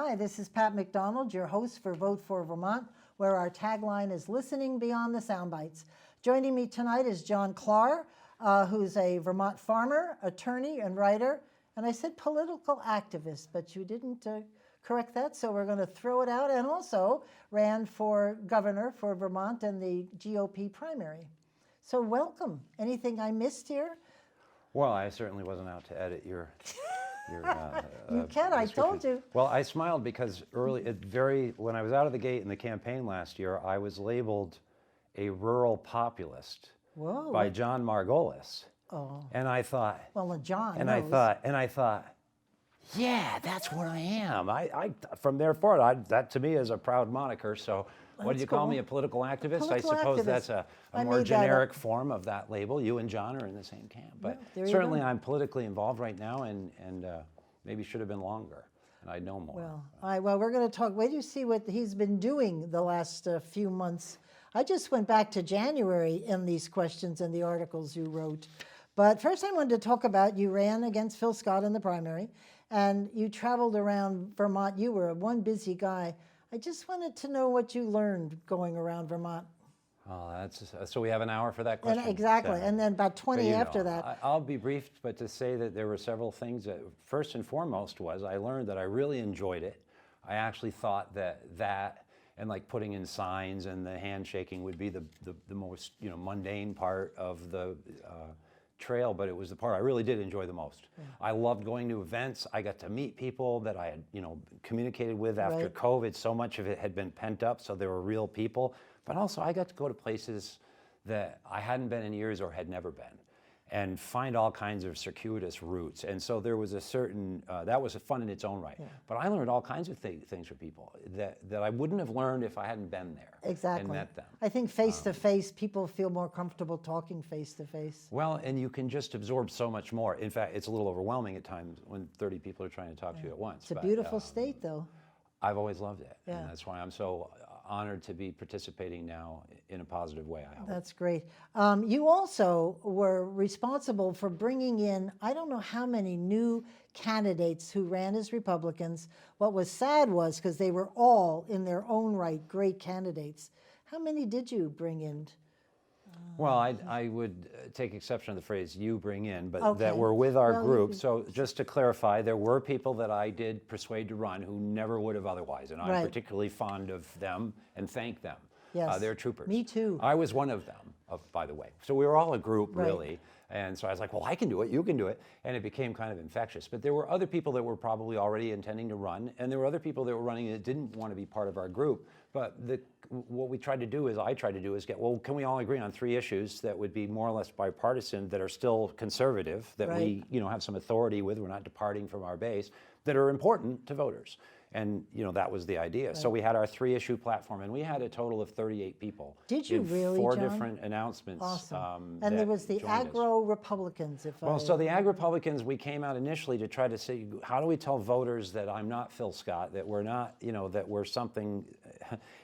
Hi, this is Pat McDonald, your host for Vote for Vermont, where our tagline is listening beyond the sound bites. Joining me tonight is John Klar, who's a Vermont farmer, attorney, and writer. And I said political activist, but you didn't correct that, so we're going to throw it out. And also ran for governor for Vermont in the GOP primary. So welcome. Anything I missed here? Well, I certainly wasn't out to edit your you can, I told you. Well, I smiled because when I was out of the gate in the campaign last year, I was labeled a rural populist by John Margolis. Oh. And I thought, well, John and knows. I thought, yeah, that's what I am. I from there forward, that to me is a proud moniker. So what did you call me, a political activist? I suppose that's a more generic form of that label. You and John are in the same camp. But certainly I'm politically involved right now and maybe should have been longer, and I'd know more. Well, we're going to talk. Wait till you see what he's been doing the last few months. I just went back to January in these questions and the articles you wrote. But first I wanted to talk about, you ran against Phil Scott in the primary, and you traveled around Vermont. You were one busy guy. I just wanted to know what you learned going around Vermont. Oh, so we have an hour for that question? Exactly, and then about 20 after that. I'll be brief, but to say that there were several things that, first and foremost, was I learned that I really enjoyed it. I actually thought that and like putting in signs and the handshaking would be the most mundane part of the trail, but it was the part I really did enjoy the most. Yeah. I loved going to events. I got to meet people that I had communicated with after COVID. So much of it had been pent up, so there were real people. But also I got to go to places that I hadn't been in years or had never been, and find all kinds of circuitous routes. And so there was a certain, that was fun in its own right. Yeah. But I learned all kinds of things from people that I wouldn't have learned if I hadn't been there. Exactly. And met them. I think face-to-face, people feel more comfortable talking face-to-face. Well, and you can just absorb so much more. In fact, it's a little overwhelming at times when 30 people are trying to talk to you at once. It's a beautiful state, though. I've always loved it. Yeah. And that's why I'm so honored to be participating now in a positive way, I hope. That's great. You also were responsible for bringing in, I don't know how many new candidates who ran as Republicans. What was sad was, because they were all in their own right great candidates. How many did you bring in? Well, I would take exception to the phrase "you bring in," but that were with our group. So just to clarify, there were people that I did persuade to run who never would have otherwise, and I'm particularly fond of them and thank them. Yes, they're troopers. Me too. I was one of them, by the way. So we were all a group, really. And so I was like, well, I can do it, you can do it. And it became kind of infectious. But there were other people that were probably already intending to run, and there were other people that were running that didn't want to be part of our group. But what I tried to do is get, well, can we all agree on 3 issues that would be more or less bipartisan, that are still conservative, that we have some authority with, we're not departing from our base, that are important to voters. And that was the idea. So we had our 3-issue platform, and we had a total of 38 people. Did you really, 4 John? different announcements. Awesome. And there was the agro-Republicans. So the agro-Republicans, we came out initially to try to say, how do we tell voters that I'm not Phil Scott, that we're not, that we're something,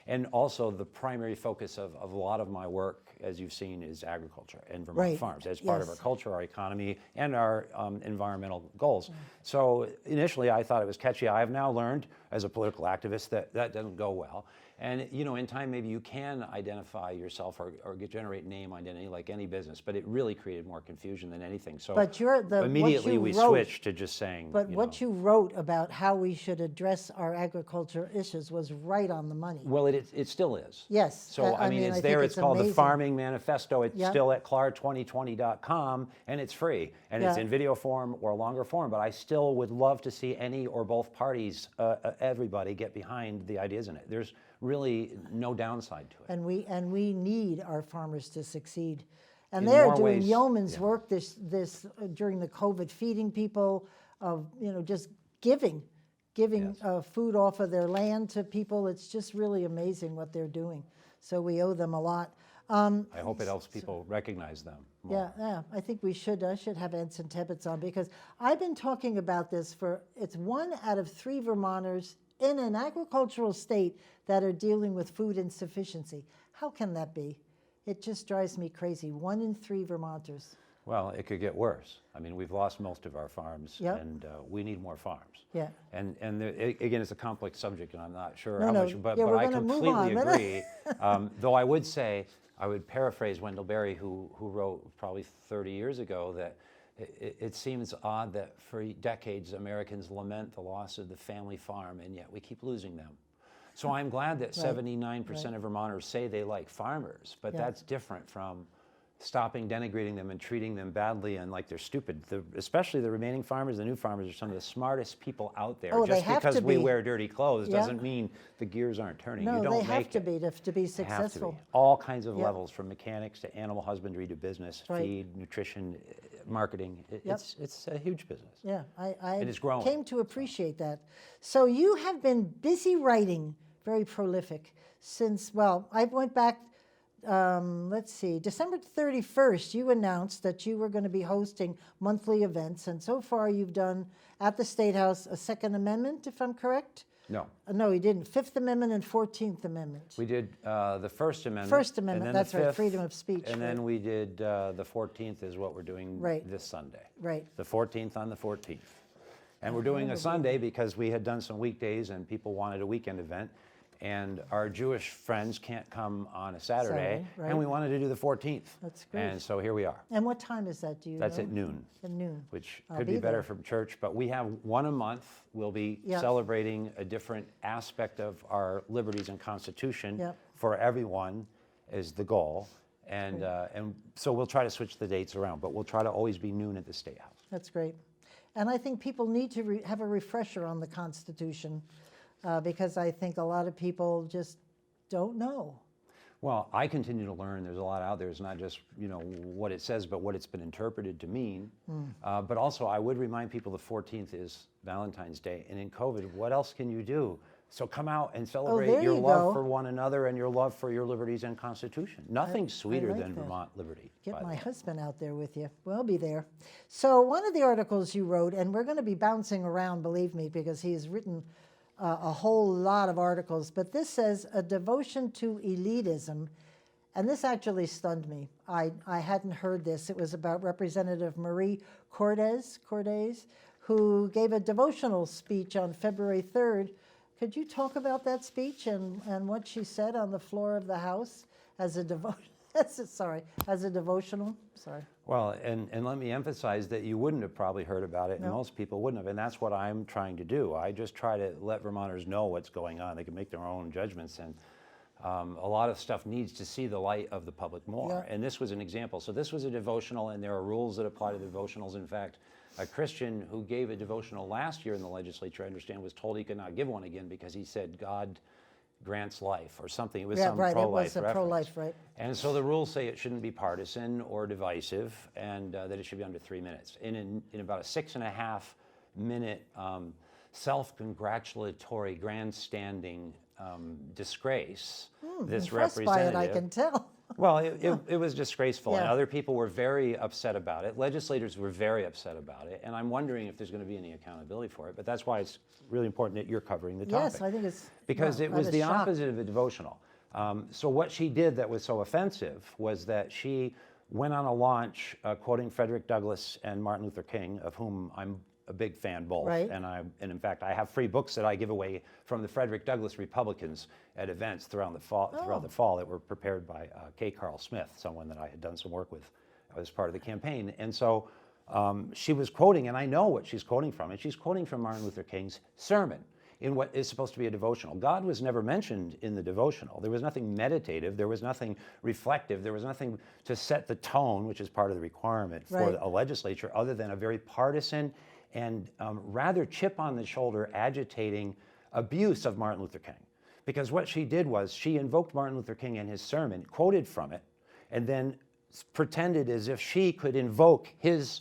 and also the primary focus of a lot of my work, as you've seen, is agriculture and Vermont Farms as part of our culture, our economy, and our environmental goals. So initially I thought it was catchy. I have now learned as a political activist that doesn't go well. And in time maybe you can identify yourself or generate name identity like any business, but it really created more confusion than anything. So immediately we switched to just saying. But what you wrote about how we should address our agriculture issues was right on the money. Well, it still is. Yes. So I mean, it's there. It's called the Farming Manifesto. It's still at klar2020.com, and it's free, and it's in video form or longer form. But I still would love to see any or both parties, everybody, get behind the ideas in it. There's really no downside to it. And we need our farmers to succeed. And they're doing yeoman's work this during the COVID, feeding people, just giving food off of their land to people. It's just really amazing what they're doing. So we owe them a lot. I hope it helps people recognize them more. Yeah, I think we should. I should have Ensign Tebbets on, because I've been talking about this it's 1 out of 3 Vermonters in an agricultural state that are dealing with food insufficiency. How can that be? It just drives me crazy. 1 in 3 Vermonters. Well, it could get worse. I mean, we've lost most of our farms, Yep. and we need more farms. Yeah. And again, it's a complex subject, and I'm not sure No, how no. much, but Yeah, we're I gonna move completely on. agree. Though I would say, I would paraphrase Wendell Berry, who wrote probably 30 years ago that it seems odd that for decades Americans lament the loss of the family farm, and yet we keep losing them. So I'm glad that 79% of Vermonters say they like farmers, but that's different from stopping denigrating them and treating them badly and like they're stupid. Especially the remaining farmers, the new farmers are some of the smartest people out there. Oh, they Just have because to we be. wear dirty clothes Yeah. doesn't mean the gears aren't turning. No, You don't they have make to it. be to be They have to successful. be. All kinds of Yep. levels, from mechanics to animal husbandry to business, Right. feed, nutrition, marketing. It's a huge business. Yeah, I It is growing. came to appreciate that. So you have been busy writing, very prolific, since, well, I went back, let's see, December 31st, you announced that you were going to be hosting monthly events, and so far you've done, at the State House, a Second Amendment, if I'm correct? No. No, you didn't. Fifth Amendment and 14th Amendment. We did the First Amendment. First Amendment, and then that's the right, Fifth, freedom of speech, And then right. we did the 14th is what we're doing Right. this Sunday. Right. The 14th on the 14th. And we're doing a Sunday because we had done some weekdays and people wanted a weekend event. And our Jewish friends can't come on a Saturday, Right. and we wanted to do the 14th. That's great. And so here we are. And what time is that, do you That's know? at noon, At noon. which I'll could be be better there. from church, but we have one a month. We'll be Yep. celebrating a different aspect of our liberties and Constitution Yep. for everyone is the goal. And so we'll try to switch the dates around, but we'll try to always be noon at the State House. That's great. And I think people need to have a refresher on the Constitution because I think a lot of people just don't know. Well, I continue to learn. There's a lot out there. It's not just what it says, but what it's been interpreted to mean. But also, I would remind people the 14th is Valentine's Day, and in COVID, what else can you do? So come out and celebrate there your you love go. for one another and your love for your liberties and Constitution. Nothing's sweeter like than that. Vermont liberty. Get by the my way. husband out there with you. We'll be there. So one of the articles you wrote, and we're going to be bouncing around, believe me, because he's written a whole lot of articles, but this says a devotion to elitism, and this actually stunned me. I hadn't heard this. It was about Representative Marie Cordes, who gave a devotional speech on February 3rd. Could you talk about that speech and what she said on the floor of the House as a devotional? As a devotional. Sorry. Well, and let me emphasize that you wouldn't have probably heard about it, and No. most people wouldn't have, and that's what I'm trying to do. I just try to let Vermonters know what's going on. They can make their own judgments, and a lot of stuff needs to see the light of the public more. Yeah. And this was an example. So this was a devotional, and there are rules that apply to devotionals. In fact, a Christian who gave a devotional last year in the legislature, I understand, was told he could not give one again because he said God grants life or something. It was some Right. pro-life It was a reference. pro-life, right? And so the rules say it shouldn't be partisan or divisive, and that it should be under 3 minutes. In about a 6.5 minute self-congratulatory grandstanding disgrace, this Impressed by representative. it, I can tell. Well, it was disgraceful, and Yeah. other people were very upset about it. Legislators were very upset about it, and I'm wondering if there's going to be any accountability for it. But that's why it's really important that you're covering the topic. Yes, I think it's Because well, it I was the shocked. opposite of a devotional. So what she did that was so offensive was that she went on a launch quoting Frederick Douglass and Martin Luther King, of whom I'm a big fan both. Right. And in fact, I have free books that I give away from the Frederick Douglass Republicans at events throughout the fall that were prepared by K. Carl Smith, someone that I had done some work with as part of the campaign. And so she was quoting, and I know what she's quoting from, and she's quoting from Martin Luther King's sermon in what is supposed to be a devotional. God was never mentioned in the devotional. There was nothing meditative. There was nothing reflective. There was nothing to set the tone, which is part of the requirement for Right. a legislature, other than a very partisan and rather chip on the shoulder agitating abuse of Martin Luther King. Because what she did was she invoked Martin Luther King in his sermon, quoted from it, and then pretended as if she could invoke his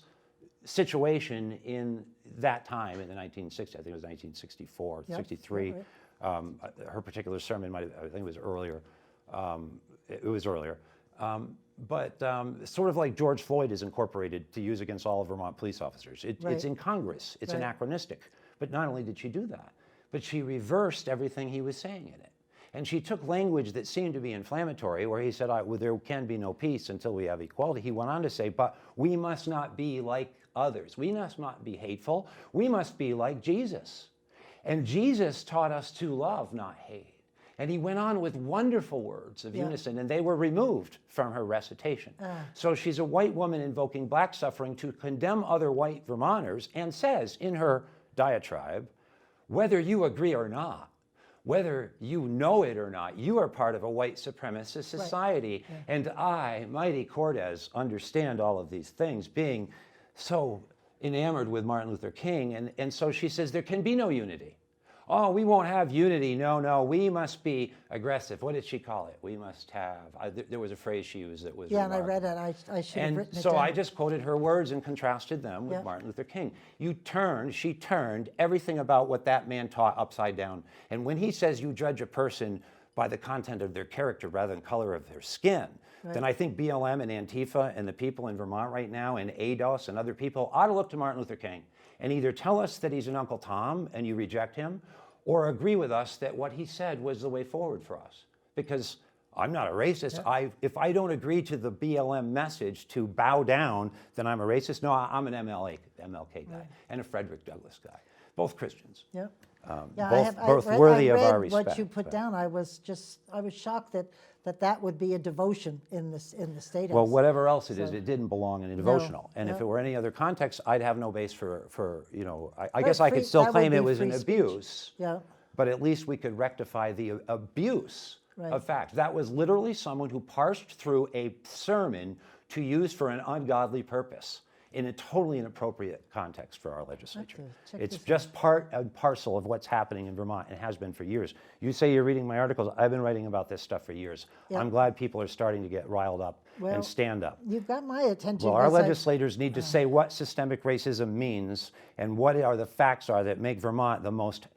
situation in that time in the 1960s. I think it was 1964, Yep, 63. right. Her particular sermon might have, I think it was earlier. It was earlier. But sort of like George Floyd is incorporated to use against all of Vermont police officers. Right. It's in Congress. It's Right. anachronistic. But not only did she do that, but she reversed everything he was saying in it. And she took language that seemed to be inflammatory, where he said, well, there can be no peace until we have equality. He went on to say, but we must not be like others. We must not be hateful. We must be like Jesus. And Jesus taught us to love, not hate. And he went on with wonderful words of unison, and they were removed from her recitation. So she's a white woman invoking black suffering to condemn other white Vermonters, and says in her diatribe, whether you agree or not, whether you know it or not, you are part of a white supremacist society. Right. And I, Mighty Cortez, understand all of these things, being so enamored with Martin Luther King. And so she says, there can be no unity. Oh, we won't have unity. No, we must be aggressive. What did she call it? We must have. There was a phrase she used that was and I read it. I should have written it down. So I just quoted her words and contrasted them with Martin Luther King. She turned everything about what that man taught upside down. And when he says you judge a person by the content of their character rather than color of their skin, then I think BLM and Antifa and the people in Vermont right now and Eidos and other people ought to look to Martin Luther King and either tell us that he's an Uncle Tom and you reject him, or agree with us that what he said was the way forward for us. Because I'm not a racist. If I don't agree to the BLM message to bow down, then I'm a racist. No, I'm an MLK guy and a Frederick Douglass guy, both Christians. Both worthy of our respect. What you put down, I was shocked that would be a devotion in the state house. Well, whatever else it is, it didn't belong in a devotional. And if it were any other context, I'd have no base for I guess I could still claim it was an abuse. But at least we could rectify the abuse of fact. That was literally someone who parsed through a sermon to use for an ungodly purpose in a totally inappropriate context for our legislature. It's just part and parcel of what's happening in Vermont and has been for years. You say you're reading my articles. I've been writing about this stuff for years. I'm glad people are starting to get riled up and stand up. You've got my attention. Well, our legislators need to say what systemic racism means and what are the facts are that make Vermont the most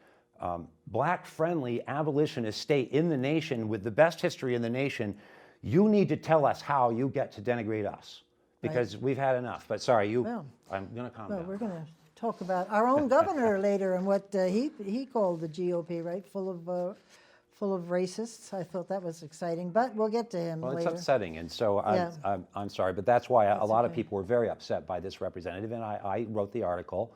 black-friendly abolitionist state in the nation with the best history in the nation. You need to tell us how you get to denigrate us. Because we've had enough. But sorry, I'm going to calm down. We're going to talk about our own governor later and what he called the GOP, right? Full of racists. I thought that was exciting, but we'll get to him later. Well, it's upsetting, and so I'm sorry, but that's why a lot of people were very upset by this representative, and I wrote the article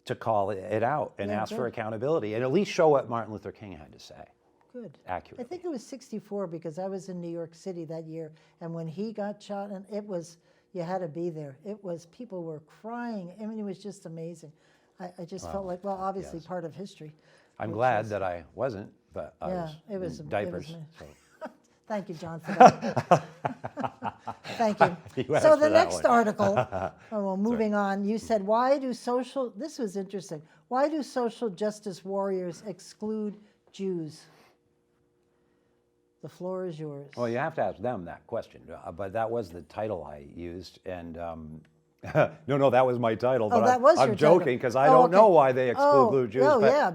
to call it out and ask for accountability, and at least show what Martin Luther King had to say. Good. Accurately. I think it was 64 because I was in New York City that year, and when he got shot, and it was. You had to be there. People were crying. I mean, it was just amazing. I just felt like, well, obviously part of history. I'm glad that I wasn't, but I was in diapers. Thank you, John, for that. Thank you. So the next article, moving on, you said, this was interesting, why do social justice warriors exclude Jews? The floor is yours. Well, you have to ask them that question, but that was the title I used, and no, that was my title. But I'm joking because I don't know why they exclude Jews,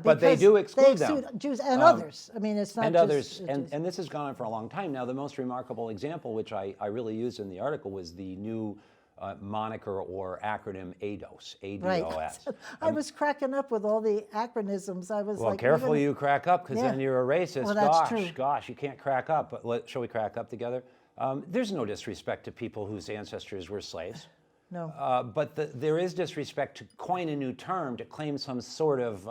but they do exclude them. Jews and others. I mean, it's not and others, and this has gone on for a long time now. The most remarkable example, which I really used in the article, was the new moniker or acronym Eidos, ADOS. I was cracking up with all the acronyms. I was like, careful you crack up because then you're a racist. Well, that's true. Gosh, you can't crack up. But shall we crack up together? There's no disrespect to people whose ancestors were slaves. No. But there is disrespect to coin a new term, to claim some sort of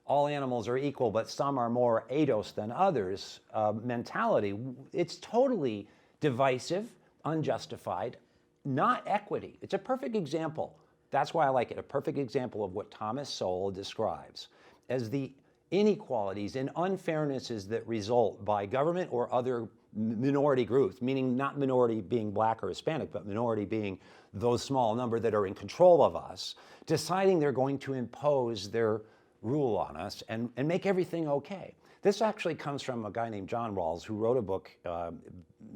all animals are equal, but some are more Eidos than others mentality. It's totally divisive, unjustified, not equity. It's a perfect example. That's why I like it. A perfect example of what Thomas Sowell describes as the inequalities and unfairnesses that result by government or other minority groups, meaning not minority being black or Hispanic, but minority being those small number that are in control of us, deciding they're going to impose their rule on us and make everything okay. This actually comes from a guy named John Rawls, who wrote a book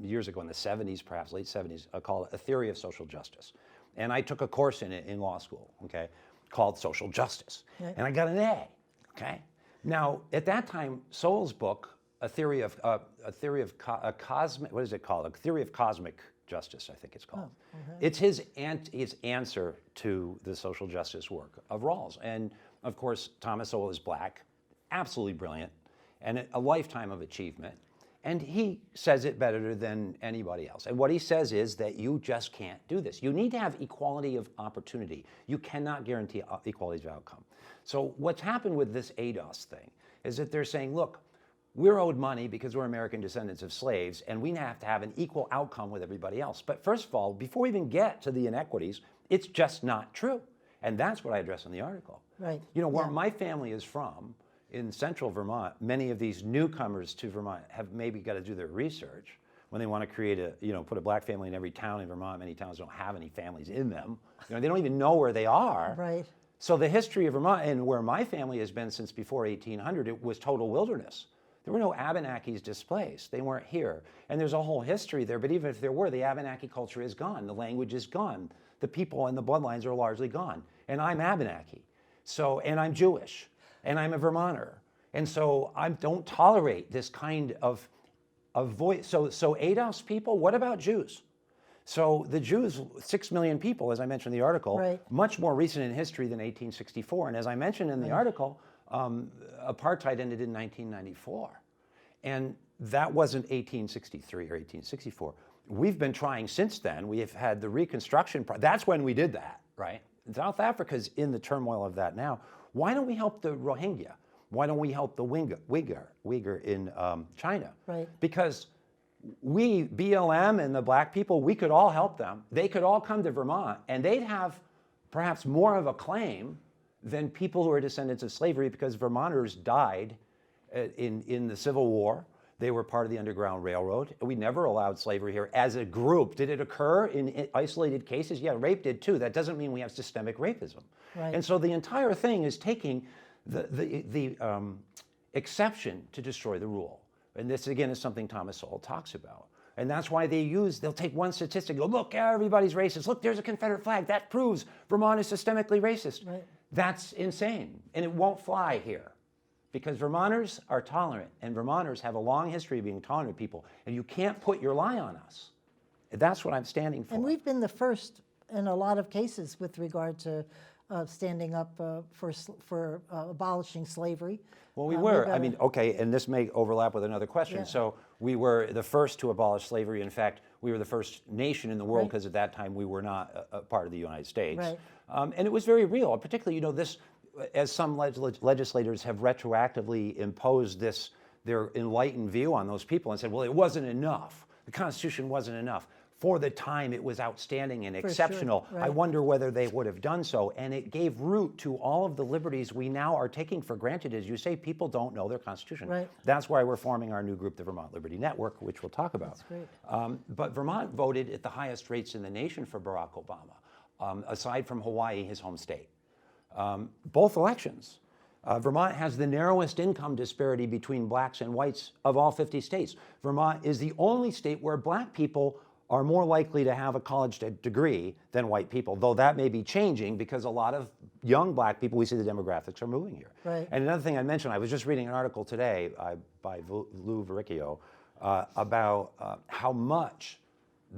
years ago in the 70s, perhaps late 70s, called A Theory of Social Justice. And I took a course in it in law school, okay, called Social Justice. Right. And I got an A, okay? Now, at that time, Sowell's book, A Theory of Cosmic, what is it called? A Theory of Cosmic Justice, I think it's called. Oh, okay. It's his answer to the social justice work of Rawls. And of course, Thomas Sowell is black, absolutely brilliant. and a lifetime of achievement. And he says it better than anybody else. And what he says is that you just can't do this. You need to have equality of opportunity. You cannot guarantee equality of outcome. So what's happened with this Eidos thing is that they're saying, look, we're owed money because we're American descendants of slaves, and we have to have an equal outcome with everybody else. But first of all, before we even get to the inequities, it's just not true. And that's what I address in the article. Right. You know, where my family is from, in central Vermont, many of these newcomers to Vermont have maybe got to do their research when they want to create put a black family in every town in Vermont. Many towns don't have any families in them. You know, they don't even know where they are. Right. So the history of Vermont, and where my family has been since before 1800, it was total wilderness. There were no Abenakis displaced. They weren't here. And there's a whole history there, but even if there were, the Abenaki culture is gone. The language is gone. The people and the bloodlines are largely gone. And I'm Abenaki. So, and I'm Jewish. And I'm a Vermonter. And so I don't tolerate this kind of voice. So Eidos people, what about Jews? So the Jews, 6 million people, as I mentioned in the article, right. much more recent in history than 1864. And as I mentioned in the article, apartheid ended in 1994. And that wasn't 1863 or 1864. We've been trying since then. We have had the Reconstruction. That's when we did that, right? South Africa's in the turmoil of that now. Why don't we help the Rohingya? Why don't we help the Uyghur in China? Right. Because we, BLM and the black people, we could all help them. They could all come to Vermont, and they'd have perhaps more of a claim than people who are descendants of slavery, because Vermonters died in the Civil War. They were part of the Underground Railroad. We never allowed slavery here as a group. Did it occur in isolated cases? Yeah, rape did too. That doesn't mean we have systemic rapism. Right. And so the entire thing is taking the exception to destroy the rule. And this, again, is something Thomas Sowell talks about. And that's why they'll take one statistic, go, look, everybody's racist. Look, there's a Confederate flag. That proves Vermont is systemically racist. Right. That's insane. And it won't fly here. Because Vermonters are tolerant, and Vermonters have a long history of being tolerant of people, and you can't put your lie on us. That's what I'm standing for. And we've been the first in a lot of cases with regard to standing up for abolishing slavery. Well, we were. I mean, okay, and this may overlap with another question. Yeah. So we were the first to abolish slavery. In fact, we were the first nation in the world, Right. because at that time we were not a part of the United States. Right. And it was very real, particularly, this, as some legislators have retroactively imposed their enlightened view on those people and said, well, it wasn't enough. The Constitution wasn't enough. For the time, it was outstanding and exceptional. Sure. I Right. wonder whether they would have done so. And it gave root to all of the liberties we now are taking for granted. As you say, people don't know their Constitution. Right. That's why we're forming our new group, the Vermont Liberty Network, which we'll talk about. That's great. But Vermont voted at the highest rates in the nation for Barack Obama, aside from Hawaii, his home state. Both elections. Vermont has the narrowest income disparity between blacks and whites of all 50 states. Vermont is the only state where black people are more likely to have a college degree than white people, though that may be changing because a lot of young black people, we see the demographics, are moving here. Right. And another thing I mentioned, I was just reading an article today by Lou Verricchio about how much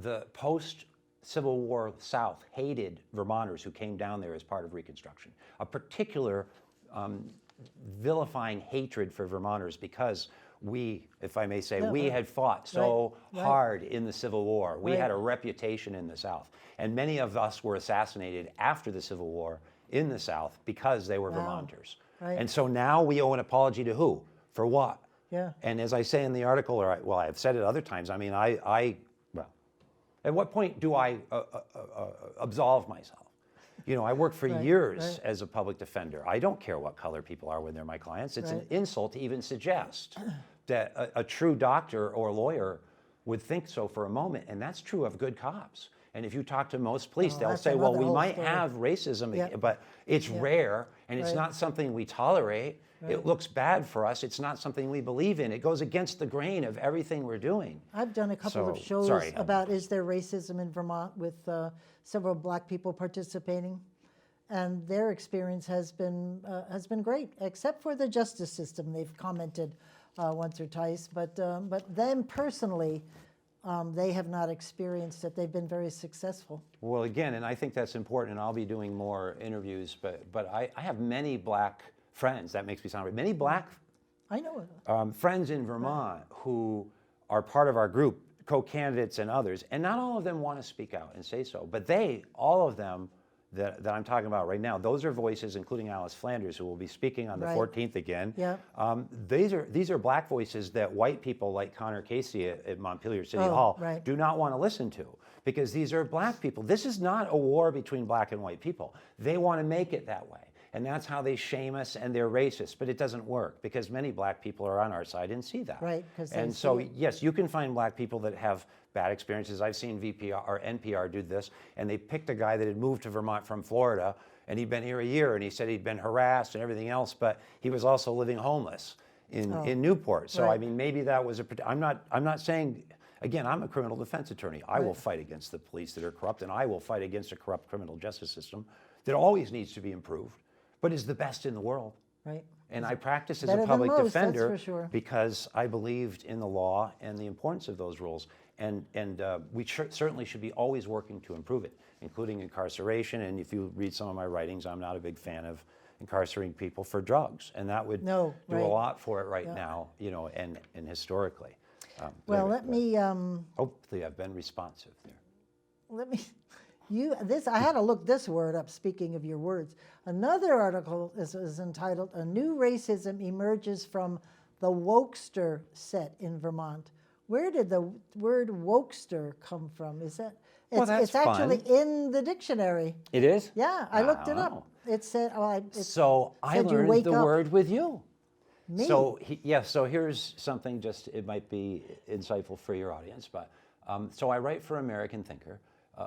the post-Civil War South hated Vermonters who came down there as part of Reconstruction. A particular vilifying hatred for Vermonters because we, if I may say, we had fought so hard in the Civil War. We had a reputation in the South. And many of us were assassinated after the Civil War in the South because they were Vermonters. Right. And so now we owe an apology to who? For what? Yeah. And as I say in the article, well, I've said it other times, I mean, well, at what point do I absolve myself? I worked for years as a public defender. I don't care what color people are when they're my clients. It's an insult to even suggest that a true doctor or lawyer would think so for a moment, and that's true of good cops. And if you talk to most police, they'll say, well, we might have racism, but it's rare, and it's not something we tolerate. It looks bad for us. It's not something we believe in. It goes against the grain of everything we're doing. I've done a couple of shows about is there racism in Vermont with several black people participating, and their experience has been great, except for the justice system. They've commented once or twice, but them personally, they have not experienced it. They've been very successful. Well, again, and I think that's important, and I'll be doing more interviews, but I have many black friends. That makes me sound right. Many black I know. friends in Vermont who are part of our group, co-candidates and others, and not all of them want to speak out and say so, but all of them that I'm talking about right now, those are voices, including Alice Flanders, who will be speaking on the 14th again. Yeah. These are black voices that white people like Connor Casey at Montpelier City Hall do not want to listen to, because these are black people. This is not a war between black and white people. They want to make it that way. And that's how they shame us, and they're racist. But it doesn't work, because many black people are on our side and see that. Right. And so, yes, you can find black people that have bad experiences. I've seen VPR or NPR do this, and they picked a guy that had moved to Vermont from Florida, and he'd been here a year, and he said he'd been harassed and everything else, but he was also living homeless in Newport. So I mean, maybe that was I'm not saying. Again, I'm a criminal defense attorney. I will fight against the police that are corrupt, and I will fight against a corrupt criminal justice system that always needs to be improved, but is the best in the world. Right. And I practice as Better a than public most, defender that's for sure. because I believed in the law and the importance of those rules. And we certainly should be always working to improve it, including incarceration. And if you read some of my writings, I'm not a big fan of incarcerating people for drugs. And that would do a lot for it right now, you know, and historically. Well, let me. Hopefully I've been responsive there. Let me. I had to look this word up, speaking of your words. Another article is entitled, "A New Racism Emerges from the Wokester Set in Vermont." Where did the word Wokester come from? Is that? It's actually in the dictionary. It is? Yeah, I looked it up. It said, so I learned the word with you. Me? So, so here's something it might be insightful for your audience, but so I write for American Thinker,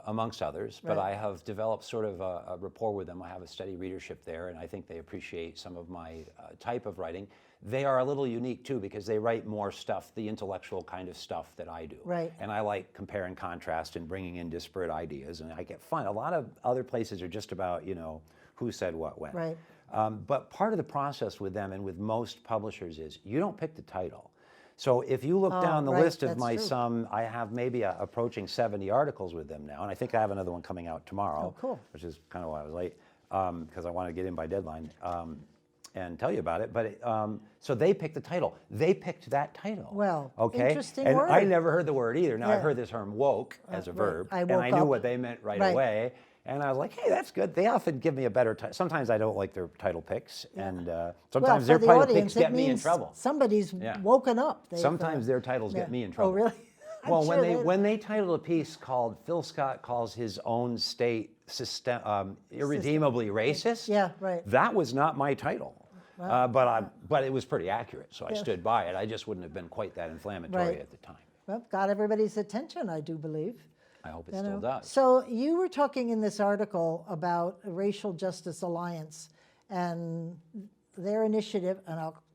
amongst others, but I have developed sort of a rapport with them. I have a steady readership there, and I think they appreciate some of my type of writing. They are a little unique too, because they write more stuff, the intellectual kind of stuff that I do. Right. And I like compare and contrast and bringing in disparate ideas, and I get fun. A lot of other places are just about, you know, who said what when. Right. But part of the process with them and with most publishers is you don't pick the title. So if you look down the list of I have maybe approaching 70 articles with them now, and I think I have another one coming out tomorrow. Oh, cool. Which is kind of why I was late, because I want to get in by deadline and tell you about it. But so they picked the title. They picked that title. Well, okay? interesting and word. I never heard the word either. Now I've heard this term woke as a verb, and I knew what they meant right away. And I was like, hey, that's good. They often give me a better title. Sometimes I don't like their title picks, and sometimes their title picks get me in trouble. Somebody's woken up. Sometimes their titles get me in trouble. Oh, really? Well, when they titled a piece called "Phil Scott calls his own state irredeemably racist," that was not my title, but it was pretty accurate, so I stood by it. I just wouldn't have been quite that inflammatory at the time. Well, got everybody's attention, I do believe. I hope it still does. So you were talking in this article about Racial Justice Alliance and their initiative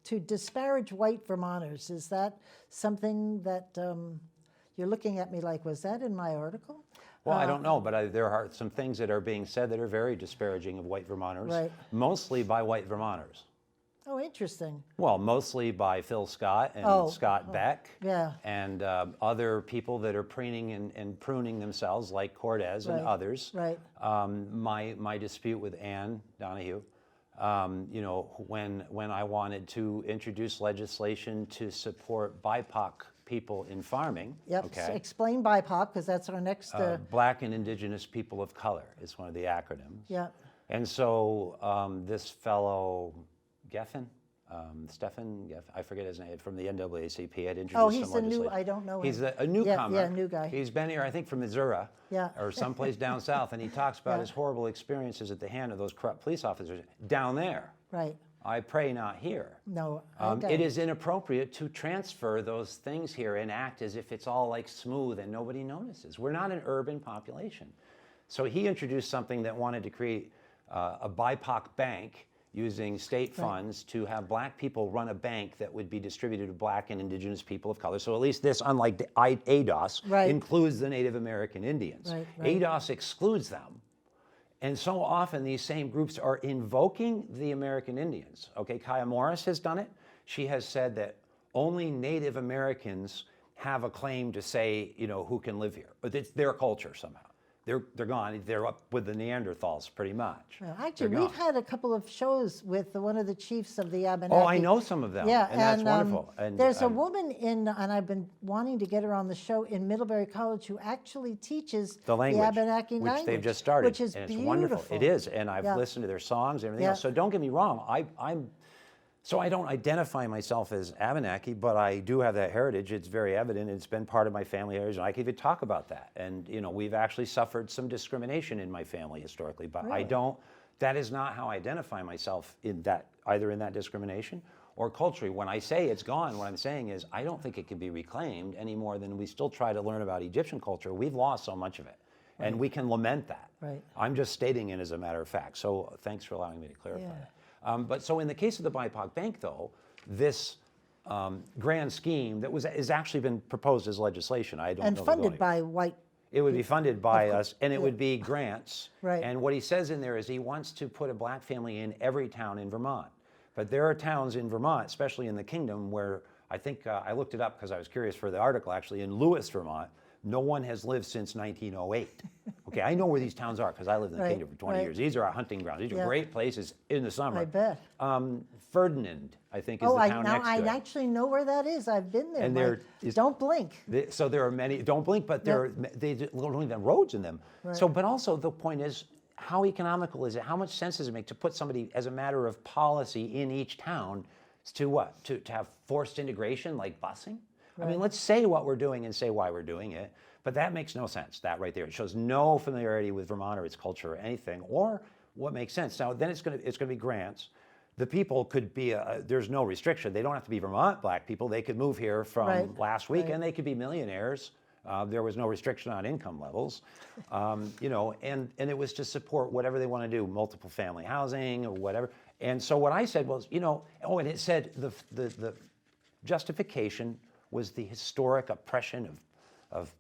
to disparage white Vermonters. Is that something that you're looking at me like, was that in my article? Well, I don't know, but there are some things that are being said that are very disparaging of white Vermonters, mostly by white Vermonters. Oh, interesting. Well, mostly by Phil Scott and Scott Beck and other people that are preening and pruning themselves, like Cortez and others. Right. My dispute with Ann Donahue, you know, when I wanted to introduce legislation to support BIPOC people in farming. Yep. Okay. So explain BIPOC, because that's our next. Black and Indigenous People of Color is one of the acronyms. Yeah. And so this fellow Stephen Geffen, I forget his name, from the NAACP had introduced some legislation. Oh, he's a new, I don't know him. He's a newcomer. Yeah, new guy. He's been here, I think, from Missouri or someplace down south, and he talks about his horrible experiences at the hand of those corrupt police officers down there. Right. I pray not here. No, it is inappropriate to transfer those things here and act as if it's all like smooth and nobody notices. We're not an urban population. So he introduced something that wanted to create a BIPOC bank using state funds to have black people run a bank that would be distributed to black and Indigenous people of color. So at least this, unlike Eidos, includes the Native American Indians. Eidos excludes them. And so often these same groups are invoking the American Indians. Okay, Kaya Morris has done it. She has said that only Native Americans have a claim to say, you know, who can live here. But it's their culture somehow. they're gone. They're up with the Neanderthals, pretty much. Well, actually, They're we've gone. had a couple of shows with one of the chiefs of the Abenaki. Oh, I know some of them. Yeah, and that's wonderful. And there's a woman and I've been wanting to get her on the show in Middlebury College who actually teaches the language, Abenaki which language, they've just started, which is and it's beautiful. wonderful. It is, and I've Yeah. listened to their songs and everything Yeah. else. So don't get me wrong. So I don't identify myself as Abenaki, but I do have that heritage. It's very evident. It's been part of my family heritage, and I can even talk about that. And we've actually suffered some discrimination in my family historically, but I Really? don't. That is not how I identify myself in that, either in that discrimination or culturally. When I say it's gone, what I'm saying is I don't think it can be reclaimed any more than we still try to learn about Egyptian culture. We've lost so much of it, and we can lament that. Right. I'm just stating it as a matter of fact. So thanks for allowing me to clarify Yeah. that. But so in the case of the BIPOC Bank, though, this grand scheme that is actually been proposed as legislation. I don't And know. funded by white. It would be funded by us, and it would be grants. Right. And what he says in there is he wants to put a black family in every town in Vermont. But there are towns in Vermont, especially in the Kingdom, where I think I looked it up because I was curious for the article. Actually, in Lewis, Vermont, no one has lived since 1908. Okay, I know where these towns are because I lived in the Right, Kingdom for 20 right. years. These are our hunting grounds. These are Yeah. great places in the summer. I bet. Ferdinand, I think, is Oh, the town next to I it. actually know where that is. I've been there. And Mike. there is- Don't blink. So there are many, don't blink, but they don't even have roads in them. So, but also the point is, how economical is it? How much sense does it make to put somebody as a matter of policy in each town to what? To have forced integration like busing? I mean, let's say what we're doing and say why we're doing it, but that makes no sense, that right there. It shows no familiarity with Vermont or its culture or anything, or what makes sense. Now, then it's gonna be grants. The people could be, there's no restriction. They don't have to be Vermont black people. They could move here from Right, last week right. and they could be millionaires. There was no restriction on income levels, and it was to support whatever they want to do, multiple family housing or whatever. And so what I said was, and it said the justification was the historic oppression of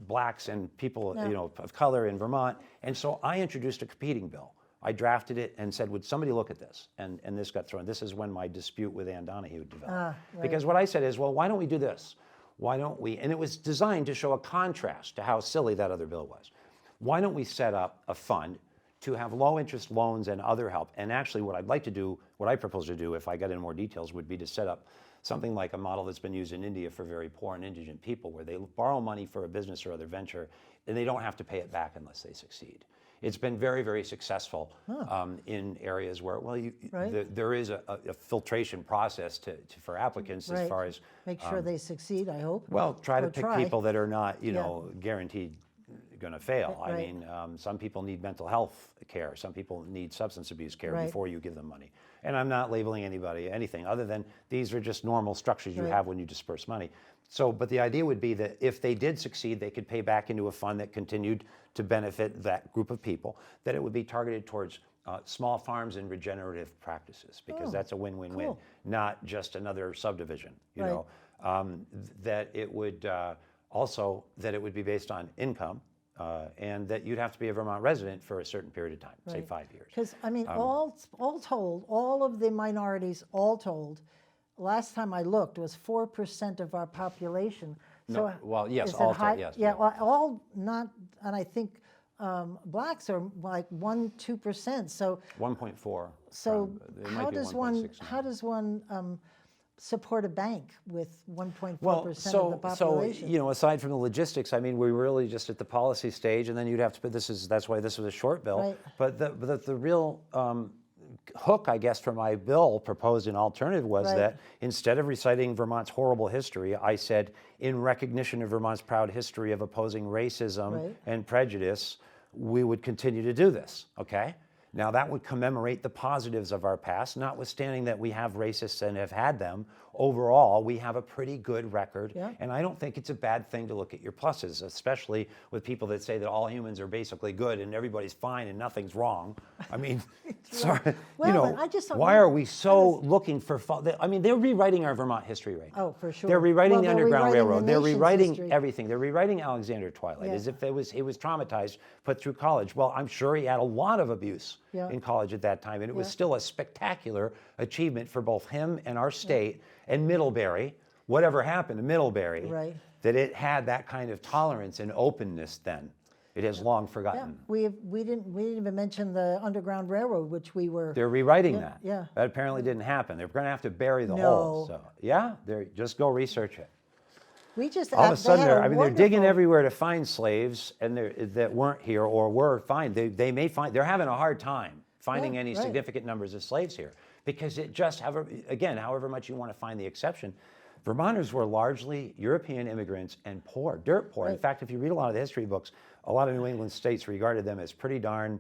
blacks and people, of color in Vermont. And so I introduced a competing bill. I drafted it and said, would somebody look at this? And this got thrown. This is when my dispute with Ann Donahue developed. Right. Because what I said is, well, why don't we do this? Why don't we, and it was designed to show a contrast to how silly that other bill was. Why don't we set up a fund to have low interest loans and other help? And actually what I'd like to do, what I propose to do if I got into more details, would be to set up something like a model that's been used in India for very poor and indigent people, where they borrow money for a business or other venture and they don't have to pay it back unless they succeed. It's been very, very successful in areas where, there is a filtration process for applicants as far as Make sure they succeed, I hope. well, try to Or pick people that are not, Yeah. guaranteed going to fail. I Right. mean, some people need mental health care. Some people need substance abuse care Right. before you give them money. And I'm not labeling anybody anything other than these are just normal structures you Right. have when you disperse money. So, but the idea would be that if they did succeed, they could pay back into a fund that continued to benefit that group of people, that it would be targeted towards small farms and regenerative practices, because that's a win-win-win, cool. not just another subdivision, Right. that it would also, that it would be based on income, and that you'd have to be a Vermont resident for a certain period of time, say 5 years. Because, I mean, all told, all of the minorities, all told, last time I looked, was 4% of our population. No, well, yes, is it all told, high? yes, Yeah, yeah. well, all not, and I think blacks are like 1-2%. So 1.4. So it might how be does 1.6 now. one support a bank with 1.4% Well, of the so population? aside from the logistics, I mean, we're really just at the policy stage, and then you'd have to put that's why this was a short bill. Right. But the real hook, I guess, for my bill proposed in alternative was Right. that instead of reciting Vermont's horrible history, I said, in recognition of Vermont's proud history of opposing racism Right. and prejudice, we would continue to do this. Okay. Now that would commemorate the positives of our past, notwithstanding that we have racists and have had them. Overall, we have a pretty good record, Yeah. and I don't think it's a bad thing to look at your pluses, especially with people that say that all humans are basically good and everybody's fine and nothing's wrong. I mean, sorry, Well, but I just don't why know- are we so looking for fault? I mean, they're rewriting our Vermont history right now. Oh, for sure. They're rewriting Well, the they're Underground rewriting the Railroad. They're nation's rewriting history. everything. They're rewriting Alexander Twilight Yeah. as if he was traumatized, put through college. Well, I'm sure he had a lot of abuse Yeah. in college at that time, and it was Yeah. still a spectacular achievement for both him and our state and Middlebury, whatever happened to Middlebury, Right. that it had that kind of tolerance and openness then. It has long Yeah, forgotten. we didn't even mention the Underground Railroad, which we were. They're rewriting Yeah, that. yeah. That apparently didn't happen. They're going to have to bury the No. hole. So yeah, just go research it. We just All of a they sudden, had a they're digging wonderful- everywhere to find slaves, and that weren't here or were fine. They may find they're having a hard time finding Yeah, any right. significant numbers of slaves here because it just however much you want to find the exception, Vermonters were largely European immigrants and poor, dirt poor. In Right. fact, if you read a lot of the history books, a lot of New England states regarded them as pretty darn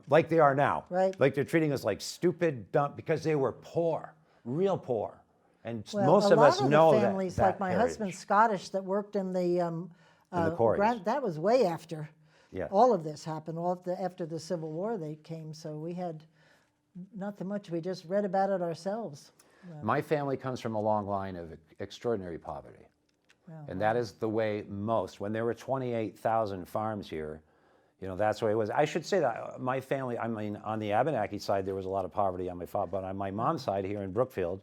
like they are now. Right. Like they're treating us like stupid, dumb because they were poor, real poor. And Well, most a of lot us know the that. families, that like my heritage. husband's Scottish, that worked in the quarries. that was way after Yeah. all of this happened. After the Civil War, they came, so we had not that much. We just read about it ourselves. My family comes from a long line of extraordinary poverty. Wow. And that is the way when there were 28,000 farms here, that's the way it was. I should say that my family, I mean, on the Abenaki side, there was a lot of poverty on my father, but on my mom's side here in Brookfield,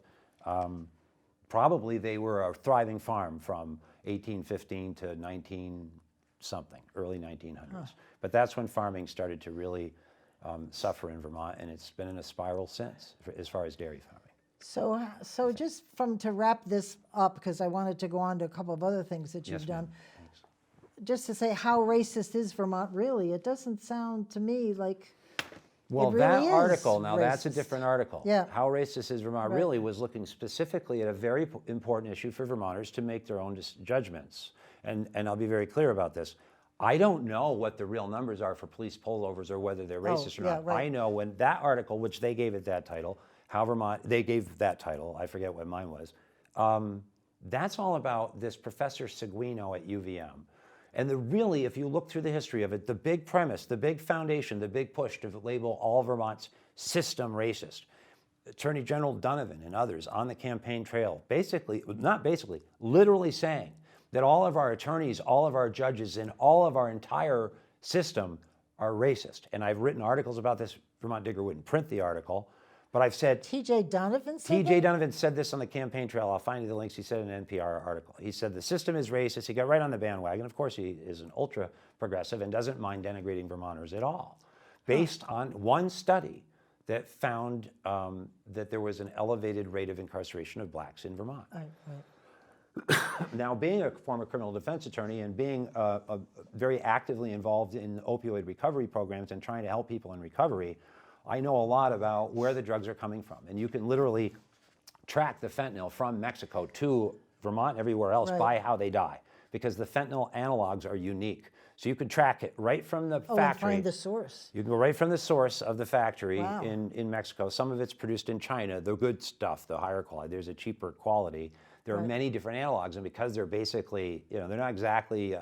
probably they were a thriving farm from 1815 to 19-something, early 1900s. But that's when farming started to really suffer in Vermont, and it's been in a spiral since, as far as dairy farming. So just to wrap this up, because I wanted to go on to a couple of other things that you've Yes, done. ma'am. Thanks. Just to say, how racist is Vermont really? It doesn't sound to me like Well, it really that is article, now that's a racist. different article. Yeah. How racist is Vermont Right. really was looking specifically at a very important issue for Vermonters to make their own judgments. And I'll be very clear about this. I don't know what the real numbers are for police pullovers or whether they're racist or yeah, not. right. I know when that article, which they gave it that title, they gave that title, I forget what mine was, that's all about this Professor Seguino at UVM. And really, if you look through the history of it, the big premise, the big foundation, the big push to label all Vermont's system racist, Attorney General Donovan and others on the campaign trail, literally saying that all of our attorneys, all of our judges, and all of our entire system are racist. And I've written articles about this. Vermont Digger wouldn't print the article, but I've said T.J. Donovan said T.J. that? Donovan said this on the campaign trail. I'll find you the links. He said in an NPR article. He said the system is racist. He got right on the bandwagon. Of course, he is an ultra progressive and doesn't mind denigrating Vermonters at all, based on one study that found that there was an elevated rate of incarceration of blacks in Vermont. Right. Now, being a former criminal defense attorney and being very actively involved in opioid recovery programs and trying to help people in recovery, I know a lot about where the drugs are coming from. And you can literally track the fentanyl from Mexico to Vermont and everywhere else Right. by how they die, because the fentanyl analogs are unique. So you can track it right from the Oh, and factory. find the source. You can go right from the source of the factory Wow. in Mexico. Some of it's produced in China, the good stuff, the higher quality. There's a cheaper quality. There are Right. many different analogs, and because they're basically, they're not exactly